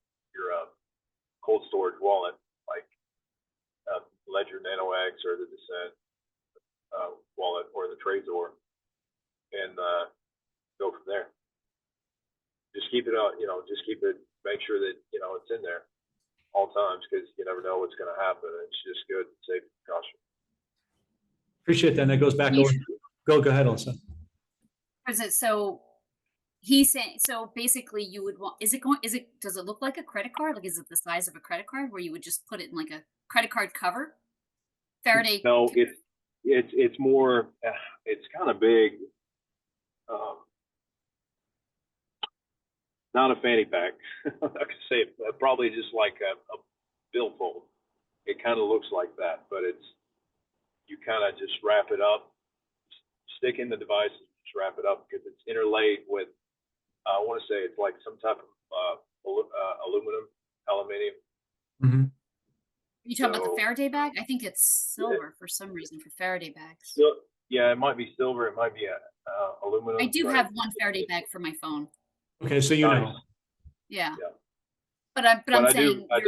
Speaker 3: cold storage wallet, like Ledger Nano X or the Descent wallet or the Trezor, and go from there. Just keep it out, make sure that it's in there all times, because you never know what's going to happen. It's just good, safe precaution.
Speaker 1: Appreciate that. And that goes back over. Go ahead, Alyssa.
Speaker 2: So he's saying, so basically you would want, does it look like a credit card? Like, is it the size of a credit card where you would just put it in like a credit card cover? Faraday?
Speaker 3: No, it's more, it's kind of big. Not a fanny pack. I could say probably just like a billfold. It kind of looks like that, but you kind of just wrap it up, stick in the device, and just wrap it up, because it's interlaid with, I want to say it's like some type of aluminium.
Speaker 1: Mm-hmm.
Speaker 2: You talking about the Faraday bag? I think it's silver for some reason for Faraday bags.
Speaker 3: Yeah, it might be silver. It might be aluminum.
Speaker 2: I do have one Faraday bag for my phone.
Speaker 1: Okay, so know.
Speaker 2: Yeah. But I'm saying
Speaker 3: I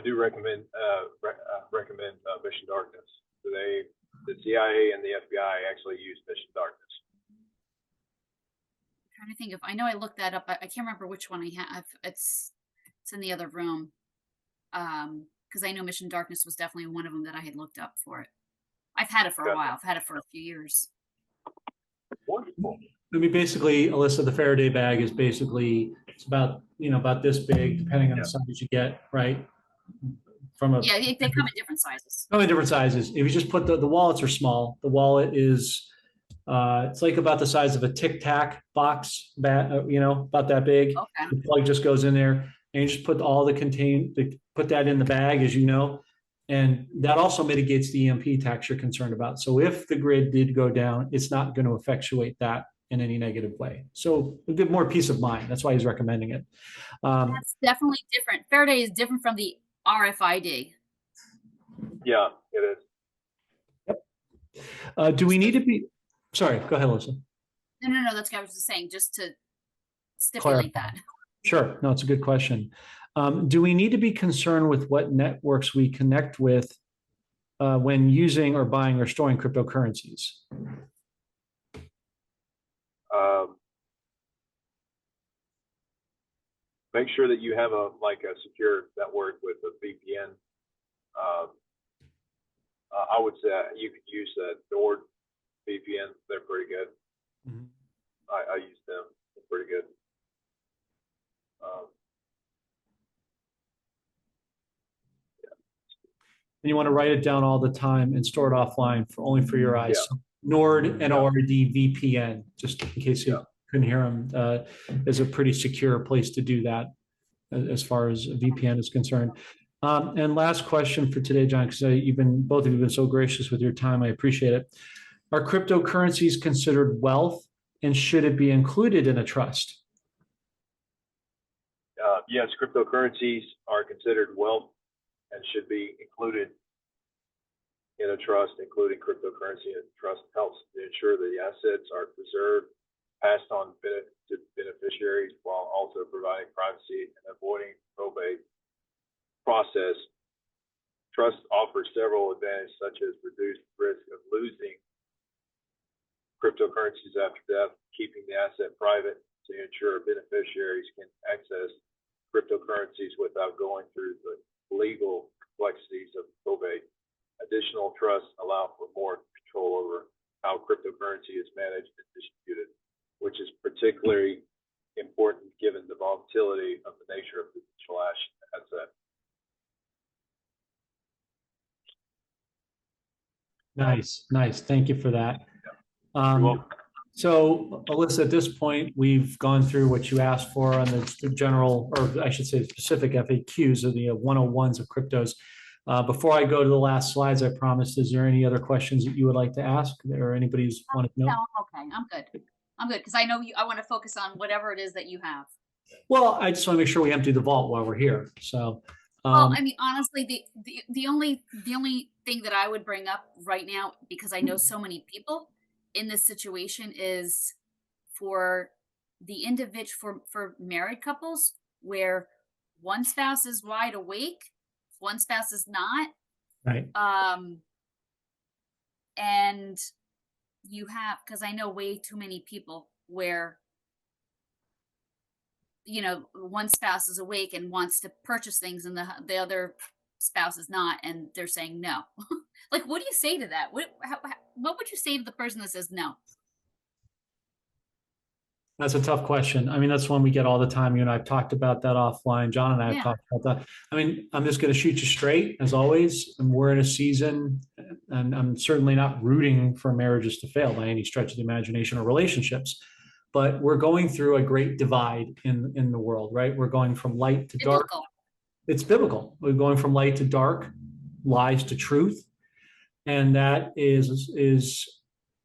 Speaker 3: do recommend Mission Darkness. The CIA and the FBI actually use Mission Darkness.
Speaker 2: I'm trying to think I know I looked that up. I can't remember which one I have. It's in the other room. Because I know Mission Darkness was definitely one of them that I had looked up for it. I've had it for a while. I've had it for a few years.
Speaker 3: Wonderful.
Speaker 1: I mean, basically, Alyssa, the Faraday bag is basically, it's about this big, depending on the size you get, right?
Speaker 2: They come in different sizes.
Speaker 1: Come in different sizes. If you just put the wallets are small. The wallet is it's like about the size of a Tic Tac box, about that big.
Speaker 2: Okay.
Speaker 1: The plug just goes in there, and you just put put that in the bag, as you know, and that also mitigates the EMP attacks you're concerned about. So if the grid did go down, it's not going to effectuate that in any negative way. So a bit more peace of mind. That's why he's recommending it.
Speaker 2: That's definitely different. Faraday is different from the RFID.
Speaker 3: Yeah, it is.
Speaker 1: Yep. Do we need to be? Sorry, go ahead, Alyssa.
Speaker 2: No. That's what I was just saying, just to stipulate that.
Speaker 1: Sure. No, it's a good question. Do we need to be concerned with what networks we connect with when using or buying or storing cryptocurrencies?
Speaker 3: Make sure that you have a secure network with a VPN. I would say you could use Nord VPN. They're pretty good.
Speaker 1: Mm-hmm.
Speaker 3: I use them. They're pretty good.
Speaker 1: And you want to write it down all the time and store it offline only for your eyes.
Speaker 3: Yeah.
Speaker 1: So Nord, N-O-R-D, VPN, just in case you couldn't hear them, is a pretty secure place to do that as far as VPN is concerned. And last question for today, John, because both of you have been so gracious with your time. I appreciate it. Are cryptocurrencies considered wealth, and should it be included in a trust?
Speaker 3: Yes, cryptocurrencies are considered wealth and should be included in a trust. Including cryptocurrency in trust helps to ensure that the assets are preserved, passed on to beneficiaries, while also providing privacy and avoiding probate process. Trust offers several advantages, such as reduced risk of losing cryptocurrencies after death, keeping the asset private to ensure beneficiaries can access cryptocurrencies without going through the legal complexities of probate. Additional trusts allow for more control over how cryptocurrency is managed and distributed, which is particularly important given the volatility of the nature of the digital asset.
Speaker 1: Nice. Thank you for that.
Speaker 3: You're welcome.
Speaker 1: So, Alyssa, at this point, we've gone through what you asked for on the general, or I should say specific FAQs of the 101s of cryptos. Before I go to the last slides, I promised, is there any other questions that you would like to ask, or anybody's want to know?
Speaker 2: No, I'm okay. I'm good because I know I want to focus on whatever it is that you have.
Speaker 1: Well, I just want to make sure we empty the vault while we're here. So,
Speaker 2: Well, I mean, honestly, the only thing that I would bring up right now, because I know so many people in this situation, is for the individual for married couples where one spouse is wide awake, one spouse is not,
Speaker 1: right.
Speaker 2: and you have, because I know way too many people where one spouse is awake and wants to purchase things and the other spouse is not, and they're saying no. Like, what do you say to that? What would you say to the person that says no?
Speaker 1: That's a tough question. I mean, that's one we get all the time. You and I have talked about that offline. John and I have talked about that. I mean, I'm just going to shoot you straight, as always. And we're in a season, and I'm certainly not rooting for marriages to fail by any stretch of the imagination, or relationships. But we're going through a great divide in the world, right? We're going from light to dark. It's biblical. We're going from light to dark, lies to truth. And that is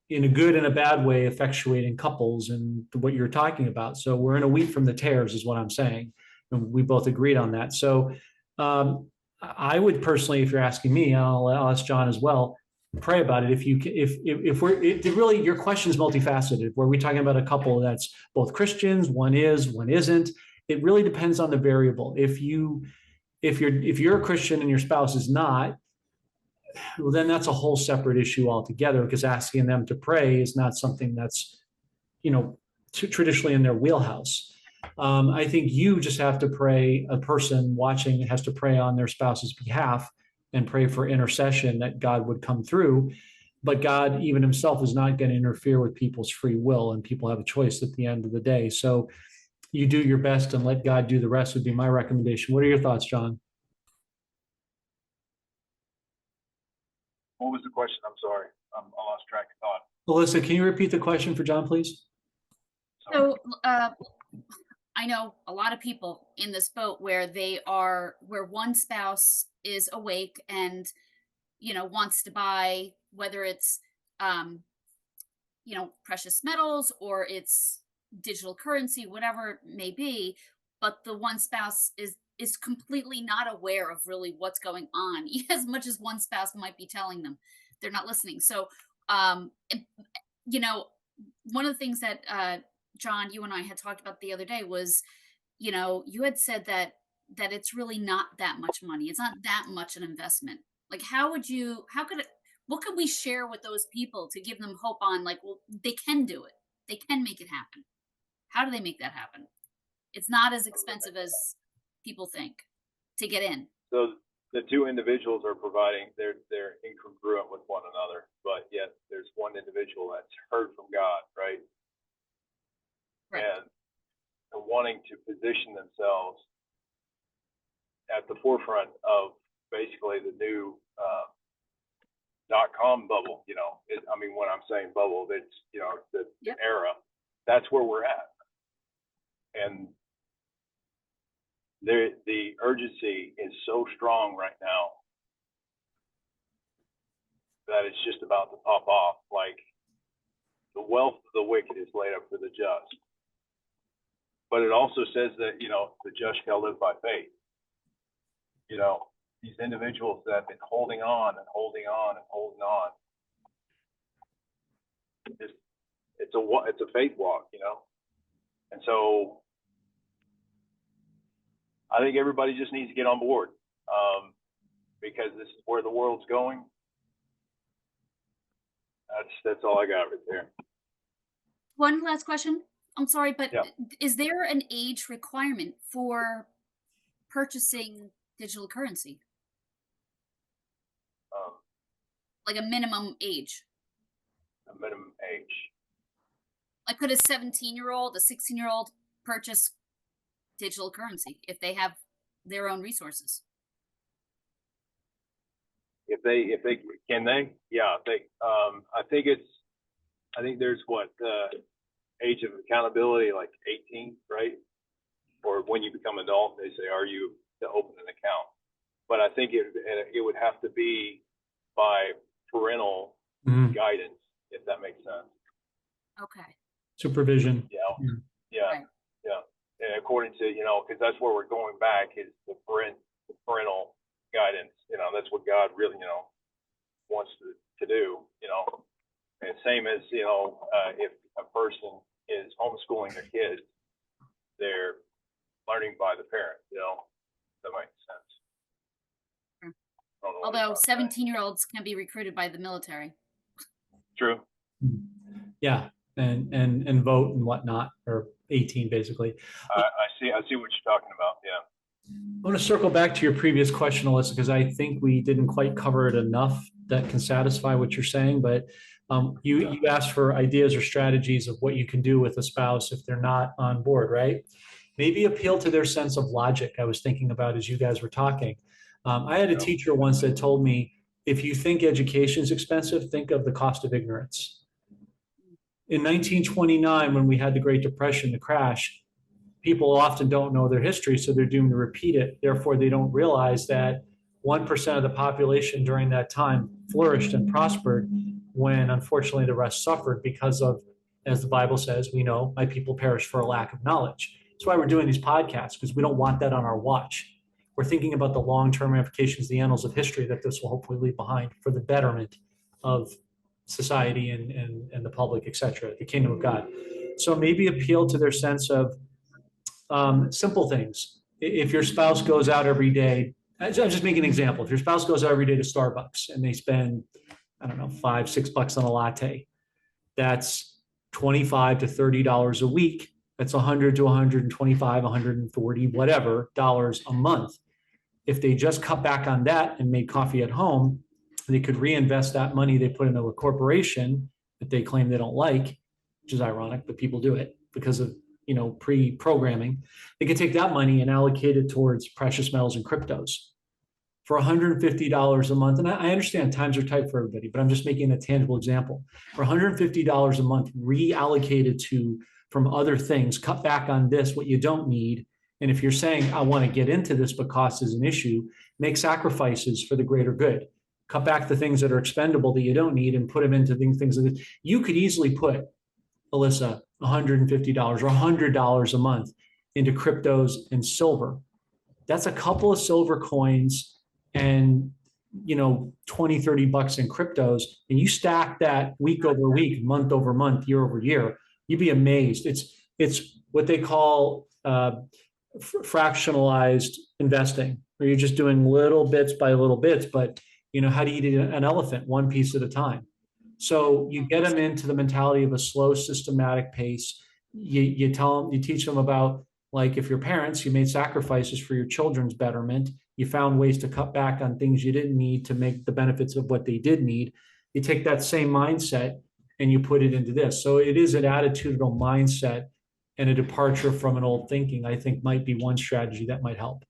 Speaker 1: in a good and a bad way effectuating couples and what you're talking about. So we're in a wheat from the tares is what I'm saying. And we both agreed on that. So I would personally, if you're asking me, I'll ask John as well, pray about it. If really, your question is multifaceted. Were we talking about a couple that's both Christians, one isn't? It really depends on the variable. If you're a Christian and your spouse is not, well, then that's a whole separate issue altogether, because asking them to pray is not something that's, traditionally in their wheelhouse. I think you just have to pray, a person watching has to pray on their spouse's behalf and pray for intercession that God would come through. But God, even himself, is not going to interfere with people's free will, and people have a choice at the end of the day. So you do your best and let God do the rest would be my recommendation. What are your thoughts, John?
Speaker 3: What was the question? I'm sorry. I lost track of thought.
Speaker 1: Alyssa, can you repeat the question for John, please?
Speaker 2: So I know a lot of people in this boat where where one spouse is awake and, wants to buy, whether it's, precious metals or it's digital currency, whatever it may be, but the one spouse is completely not aware of really what's going on, as much as one spouse might be telling them. They're not listening. So, one of the things that John, you and I had talked about the other day was, you had said that it's really not that much money. It's not that much an investment. Like, what could we share with those people to give them hope on, like, well, they can do it. They can make it happen. How do they make that happen? It's not as expensive as people think to get in.
Speaker 3: So the two individuals are providing, they're incongruent with one another, but yet there's one individual that's heard from God, right? And wanting to position themselves at the forefront of basically the new .com bubble. I mean, when I'm saying bubble, it's the
Speaker 2: Yep.
Speaker 3: era. That's where we're at, and the urgency is so strong right now that it's just about to pop off. Like, the wealth of the wicked is laid up for the just. But it also says that, the just shall live by faith. These individuals that have been holding on and holding on and holding on. It's a faith walk, And so I think everybody just needs to get on board, because this is where the world's going. That's all I got right there.
Speaker 2: One last question. I'm sorry, but
Speaker 3: Yeah.
Speaker 2: is there an age requirement for purchasing digital currency? Like a minimum age?
Speaker 3: A minimum age.
Speaker 2: Like, could a 17-year-old, a 16-year-old purchase digital currency if they have their own resources?
Speaker 3: If they can they? Yeah, I think there's age of accountability, like 18, right? Or when you become adult, they say, are you to open an account? But I think it would have to be by parental guidance, if that makes sense.
Speaker 2: Okay.
Speaker 1: Supervision.
Speaker 3: Yeah.
Speaker 2: Right.
Speaker 3: Yeah. And according to, because that's where we're going back, is the parental guidance. That's what God really, wants to do, And same as, if a person is homeschooling their kids, they're learning by the parent, that makes sense.
Speaker 2: Although 17-year-olds can be recruited by the military.
Speaker 3: True.
Speaker 1: Yeah, and vote and whatnot, or 18 basically.
Speaker 3: I see what you're talking about. Yeah.
Speaker 1: I want to circle back to your previous question, Alyssa, because I think we didn't quite cover it enough that can satisfy what you're saying. But you asked for ideas or strategies of what you can do with a spouse if they're not on board, right? Maybe appeal to their sense of logic. I was thinking about as you guys were talking. I had a teacher once that told me, if you think education is expensive, think of the cost of ignorance. In 1929, when we had the Great Depression, the crash, people often don't know their history, so they're doomed to repeat it. Therefore, they don't realize that 1% of the population during that time flourished and prospered, when unfortunately the rest suffered because of, as the Bible says, we know, my people perish for a lack of knowledge. That's why we're doing these podcasts, because we don't want that on our watch. We're thinking about the long-term ramifications, the annals of history that this will hopefully leave behind for the betterment of society and the public, et cetera, the kingdom of God. So maybe appeal to their sense of simple things. If your spouse goes out every day, I'm just making an example. If your spouse goes out every day to Starbucks and they spend, I don't know, $5-6 on a latte, that's $25 to $30 a week. That's $100 to $125, $140, whatever dollars a month. If they just cut back on that and made coffee at home, they could reinvest that money they put into a corporation that they claim they don't like, which is ironic, but people do it because of pre-programming. They could take that money and allocate it towards precious metals and cryptos for $150 a month. And I understand times are tight for everybody, but I'm just making a tangible example. For $150 a month, reallocated from other things, cut back on this, what you don't need. And if you're saying, I want to get into this, but cost is an issue, make sacrifices for the greater good. Cut back the things that are expendable that you don't need and put them into things like this. You could easily put, Alyssa, $150 or $100 a month into cryptos and silver. That's a couple of silver coins and $20, $30 in cryptos, and you stack that week over week, month over month, year over year, you'd be amazed. It's what they call fractionalized investing, where you're just doing little bits by little bits, but how do you eat an elephant one piece at a time? So you get them into the mentality of a slow, systematic pace. You teach them about, like, if you're parents, you made sacrifices for your children's betterment. You found ways to cut back on things you didn't need to make the benefits of what they did need. You take that same mindset and you put it into this. So it is an attitudinal mindset and a departure from an old thinking, I think might be one strategy that might help.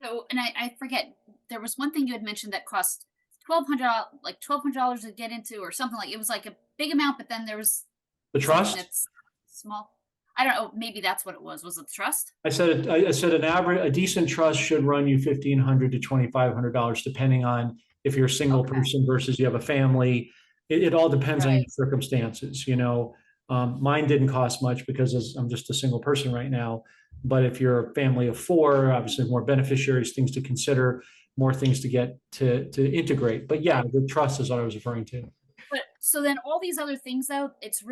Speaker 2: So, and I forget, there was one thing you had mentioned that cost $1,200 to get into, or something. Like it was like a big amount, but then there was
Speaker 1: The
Speaker 2: something
Speaker 1: trust?
Speaker 2: that's small. I don't know. Maybe that's what it was. Was it the trust?
Speaker 1: I said a decent trust should run you $1,500 to $2,500, depending on if you're a single
Speaker 2: Okay.
Speaker 1: person versus you have a family. It all depends on your
Speaker 2: Right.
Speaker 1: circumstances. Mine didn't cost much because I'm just a single person right now. But if you're a family of four, obviously more beneficiaries, things to consider, more things to get to integrate. But yeah, the trust is what I was referring to.
Speaker 2: But so then all these other things, though, it's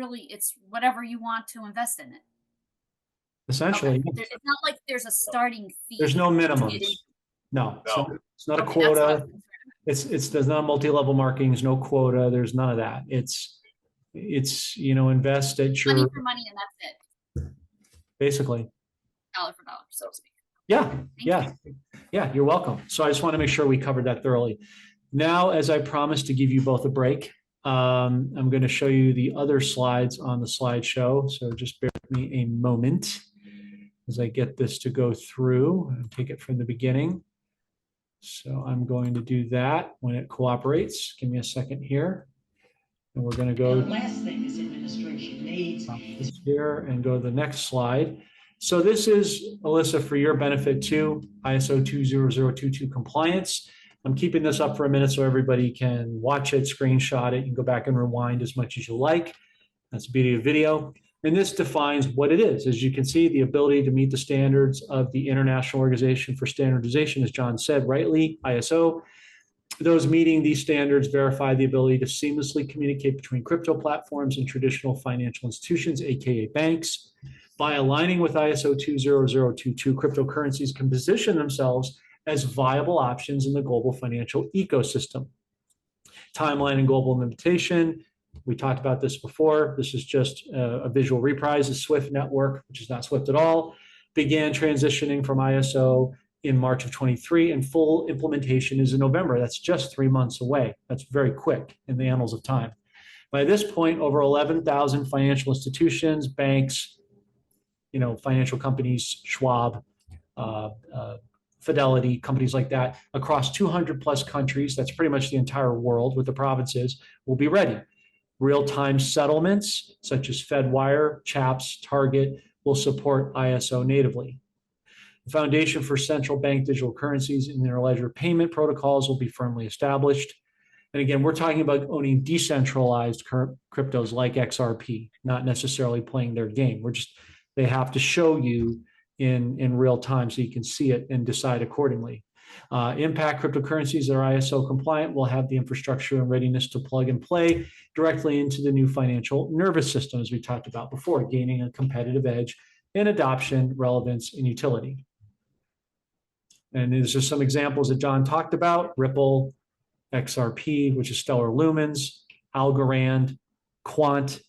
Speaker 2: whatever you want to invest in it.
Speaker 1: Essentially,
Speaker 2: Okay. It's not like there's a starting fee.
Speaker 1: there's no
Speaker 2: to get
Speaker 1: minimums.
Speaker 2: in.
Speaker 1: No,
Speaker 3: No.
Speaker 1: it's not a
Speaker 2: Okay, that's what I was
Speaker 1: quota.
Speaker 2: concerned
Speaker 1: There's not multi-level marketing, there's no quota, there's none of that. It's invest at
Speaker 2: about. Money
Speaker 1: your,
Speaker 2: for money, and that's it.
Speaker 1: basically.
Speaker 2: Dollar for dollar, so to speak.
Speaker 1: Yeah, you're welcome. So I just want to make sure we covered that thoroughly. Now, as I promised to give you both a break, I'm going to show you the other slides on the slideshow. So just bear with me a moment as I get this to go through and take it from the beginning. So I'm going to do that when it cooperates. Give me a second here. And we're going to go
Speaker 4: The last thing this administration needs is
Speaker 1: here and go to the next slide. So this is, Alysa, for your benefit too, ISO 20022 compliance. I'm keeping this up for a minute so everybody can watch it, screenshot it. You can go back and rewind as much as you like. That's the beauty of video. And this defines what it is. As you can see, the ability to meet the standards of the International Organization for Standardization, as John said rightly, ISO. Those meeting these standards verify the ability to seamlessly communicate between crypto platforms and traditional financial institutions, aka banks. By aligning with ISO 20022, cryptocurrencies can position themselves as viable options in the global financial ecosystem. Timeline and global implementation. We talked about this before. This is just a visual reprise. The SWIFT network, which is not SWIFT at all, began transitioning from ISO in March of 23, and full implementation is in November. That's just 3 months away. That's very quick in the annals of time. By this point, over 11,000 financial institutions, banks, financial companies, Schwab, Fidelity, companies like that, across 200 plus countries, that's pretty much the entire world with the provinces, will be ready. Real-time settlements, such as FedWire, CHAPS, Target, will support ISO natively. The foundation for central bank digital currencies and interledger payment protocols will be firmly established. And again, we're talking about owning decentralized cryptos like XRP, not necessarily playing their game. They have to show you in real time so you can see it and decide accordingly. Impact cryptocurrencies that are ISO compliant will have the infrastructure and readiness to plug and play directly into the new financial nervous system, as we talked about before, gaining a competitive edge in adoption, relevance, and utility. And these are some examples that John talked about: Ripple, XRP, which is Stellar Lumens, Algorand, Quant,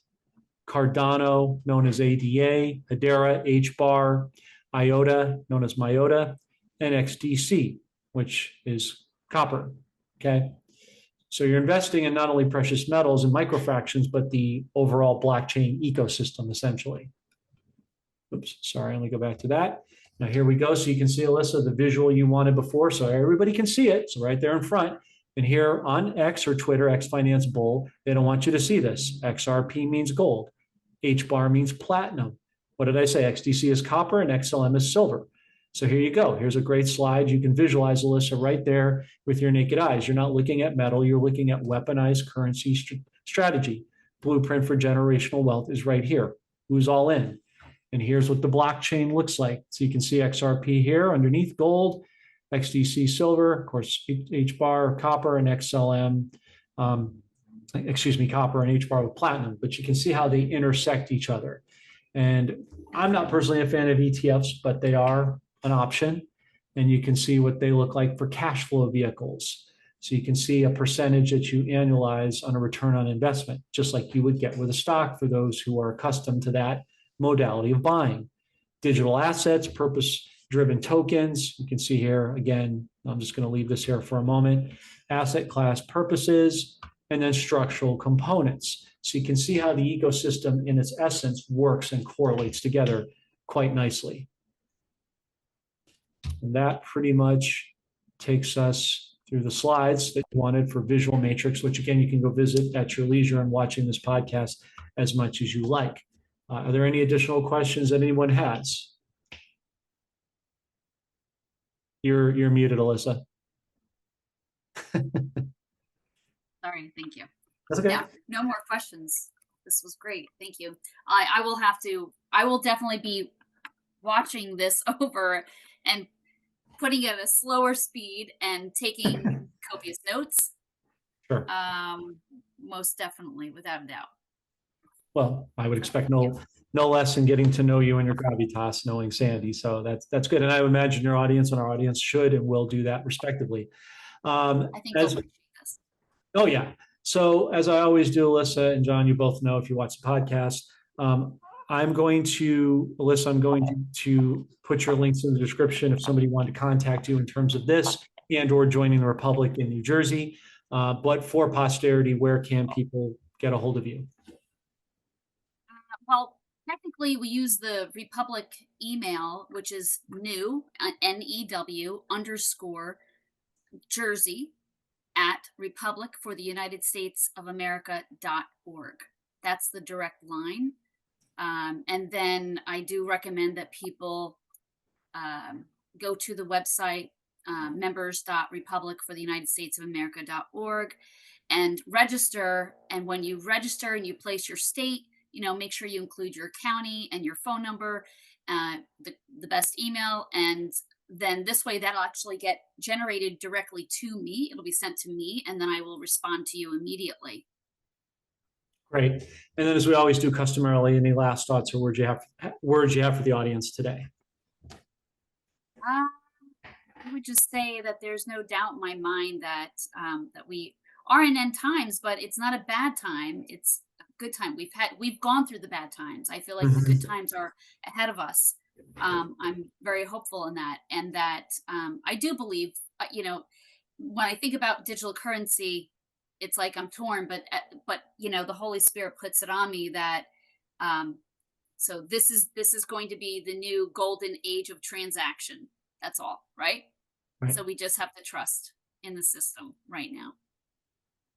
Speaker 1: Cardano, known as ADA, Hedera, HBAR, IOTA, known as MIOTA, and XDC, which is copper. Okay. So you're investing in not only precious metals and microfractions, but the overall blockchain ecosystem, essentially. Oops, sorry, let me go back to that. Now here we go. So you can see, Alysa, the visual you wanted before, so everybody can see it. So right there in front. And here on X or Twitter, X Finance Bull, they don't want you to see this. XRP means gold. HBAR means platinum. What did I say? XDC is copper and XLM is silver. So here you go. Here's a great slide. You can visualize, Alysa, right there with your naked eyes. You're not looking at metal. You're looking at weaponized currency strategy. Blueprint for generational wealth is right here. Who's all in? And here's what the blockchain looks like. So you can see XRP here underneath gold, XDC silver, of course, HBAR copper, and XLM, copper and HBAR with platinum. But you can see how they intersect each other. And I'm not personally a fan of ETFs, but they are an option. And you can see what they look like for cash flow vehicles. So you can see a percentage that you annualize on a return on investment, just like you would get with a stock for those who are accustomed to that modality of buying. Digital assets, purpose-driven tokens. You can see here, again, I'm just going to leave this here for a moment. Asset class purposes, and then structural components. So you can see how the ecosystem in its essence works and correlates together quite nicely. And that pretty much takes us through the slides that you wanted for visual matrix, which again, you can go visit at your leisure and watching this podcast as much as you like. Are there any additional questions that anyone has? You're muted, Alyssa.
Speaker 2: Sorry, thank you.
Speaker 1: That's okay.
Speaker 2: Yeah, no more questions. This was great. Thank you. I will definitely be watching this over and putting it at a slower speed and taking copious notes.
Speaker 1: Sure.
Speaker 2: Most definitely, without a doubt.
Speaker 1: Well, I would expect no less in getting to know you and your gravitas, knowing Sandy. So that's good. And I would imagine your audience and our audience should and will do that respectively.
Speaker 2: I think they'll appreciate this.
Speaker 1: Oh, yeah. So as I always do, Alyssa and John, you both know if you watch the podcast, Alyssa, I'm going to put your links in the description if somebody wanted to contact you in terms of this and or joining the Republic in New Jersey. But for posterity, where can people get a hold of you?
Speaker 2: Well, technically, we use the Republic email, which is new, NEW_Jersey at republicfortheunitedstatesofamerica.org. That's the direct line. And then I do recommend that people go to the website, members.republicfortheunitedstatesofamerica.org, and register. And when you register and you place your state, make sure you include your county and your phone number, the best email, and then this way that'll actually get generated directly to me. It'll be sent to me, and then I will respond to you immediately.
Speaker 1: Great. And then, as we always do customarily, any last thoughts or words you have for the audience today?
Speaker 2: I would just say that there's no doubt in my mind that that we are in end times, but it's not a bad time. It's a good time. We've gone through the bad times. I feel like the good times are ahead of us. I'm very hopeful in that, and that I do believe. When I think about digital currency, it's like I'm torn, but the Holy Spirit puts it on me that so this is going to be the new golden age of transaction. That's all, right? So we just have to trust in the system right now.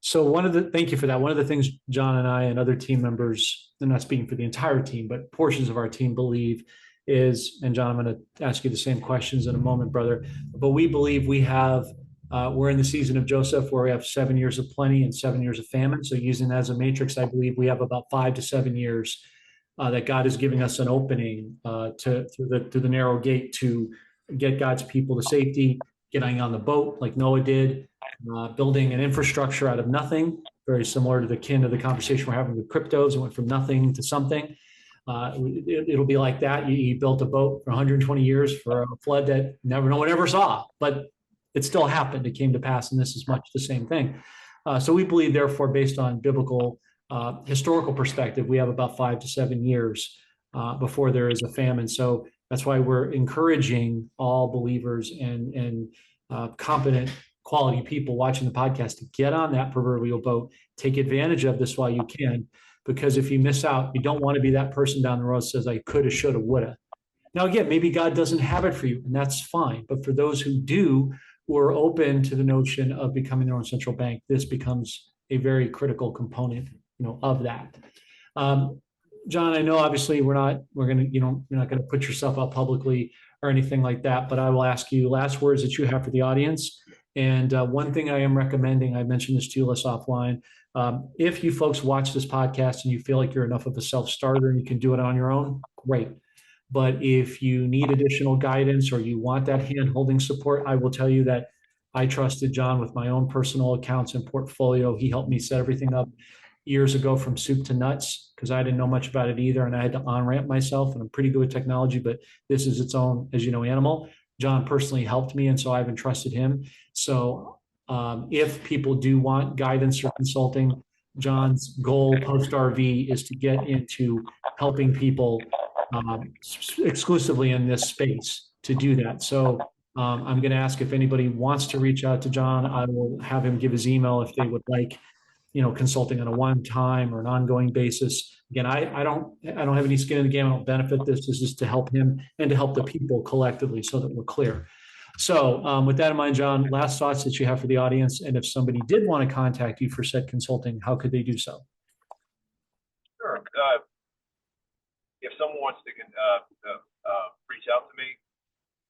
Speaker 1: So thank you for that. One of the things John and I and other team members, I'm not speaking for the entire team, but portions of our team believe is, and John, I'm going to ask you the same questions in a moment, brother, but we believe we're in the season of Joseph where we have 7 years of plenty and 7 years of famine. So using that as a matrix, I believe we have about 5 to 7 years that God is giving us an opening through the narrow gate to get God's people to safety, getting on the boat like Noah did, building an infrastructure out of nothing, very similar to the kin of the conversation we're having with cryptos. It went from nothing to something. It'll be like that. You built a boat for 120 years for a flood that no one ever saw, but it still happened. It came to pass, and this is much the same thing. So we believe, therefore, based on biblical historical perspective, we have about 5 to 7 years before there is a famine. So that's why we're encouraging all believers and competent, quality people watching the podcast to get on that proverbial boat, take advantage of this while you can, because if you miss out, you don't want to be that person down the road that says, I coulda, shoulda, woulda. Now, again, maybe God doesn't have it for you, and that's fine. But for those who do, who are open to the notion of becoming their own central bank, this becomes a very critical component, of that. John, I know obviously you're not going to put yourself out publicly or anything like that, but I will ask you last words that you have for the audience. And one thing I am recommending, I mentioned this to you, Alyssa, offline. If you folks watch this podcast and you feel like you're enough of a self-starter and you can do it on your own, great. But if you need additional guidance or you want that hand-holding support, I will tell you that I trusted John with my own personal accounts and portfolio. He helped me set everything up years ago from soup to nuts because I didn't know much about it either, and I had to on-ramp myself, and I'm pretty good with technology, but this is its own, as you know, animal. John personally helped me, and so I've entrusted him. So if people do want guidance or consulting, John's goal post-RV is to get into helping people exclusively in this space to do that. So I'm going to ask if anybody wants to reach out to John. I will have him give his email if they would like. consulting on a one-time or an ongoing basis. Again, I don't have any skin in the game. I don't benefit this. This is to help him and to help the people collectively so that we're clear. So with that in mind, Jon, last thoughts that you have for the audience, and if somebody did want to contact you for said consulting, how could they do so?
Speaker 3: Sure. If someone wants to reach out to me,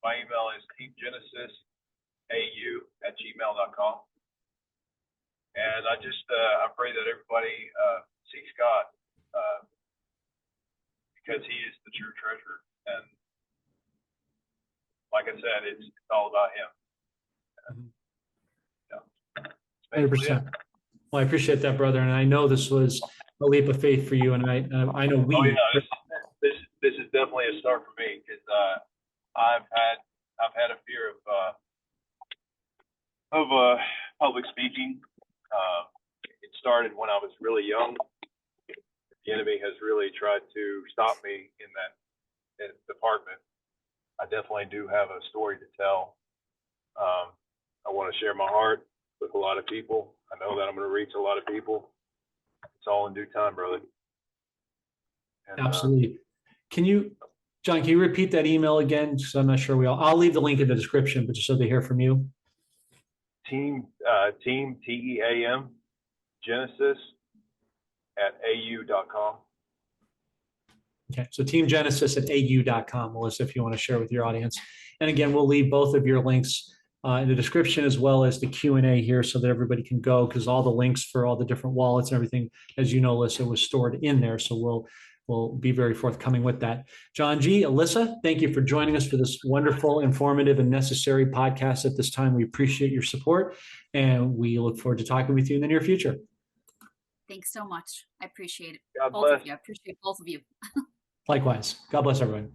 Speaker 3: my email is teamgenesisau@gmail.com. And I pray that everybody seeks God because He is the true treasure. And like I said, it's all about Him. Yeah.
Speaker 1: 100%. Well, I appreciate that, brother. And I know this was a leap of faith for you. And I know we.
Speaker 3: Oh yeah, this is definitely a start for me because I've had a fear of public speaking. It started when I was really young. The enemy has really tried to stop me in that department. I definitely do have a story to tell. I want to share my heart with a lot of people. I know that I'm going to reach a lot of people. It's all in due time, brother. And,
Speaker 1: Absolutely. Jon, can you repeat that email again? Because I'm not sure I'll leave the link in the description, but just so they hear from you.
Speaker 3: Team TEAM Genesis@au.com.
Speaker 1: Okay, so teamgenesis@au.com, Alysa, if you want to share with your audience. And again, we'll leave both of your links in the description as well as the Q&A here so that everybody can go, because all the links for all the different wallets and everything, as you know, Alysa, was stored in there. So we'll be very forthcoming with that. Jon G., Alysa, thank you for joining us for this wonderful, informative, and necessary podcast at this time. We appreciate your support, and we look forward to talking with you in the near future.
Speaker 2: Thanks so much. I appreciate it.
Speaker 3: God
Speaker 2: Both
Speaker 3: bless.
Speaker 2: of you. I appreciate both of you.
Speaker 1: Likewise. God bless everyone.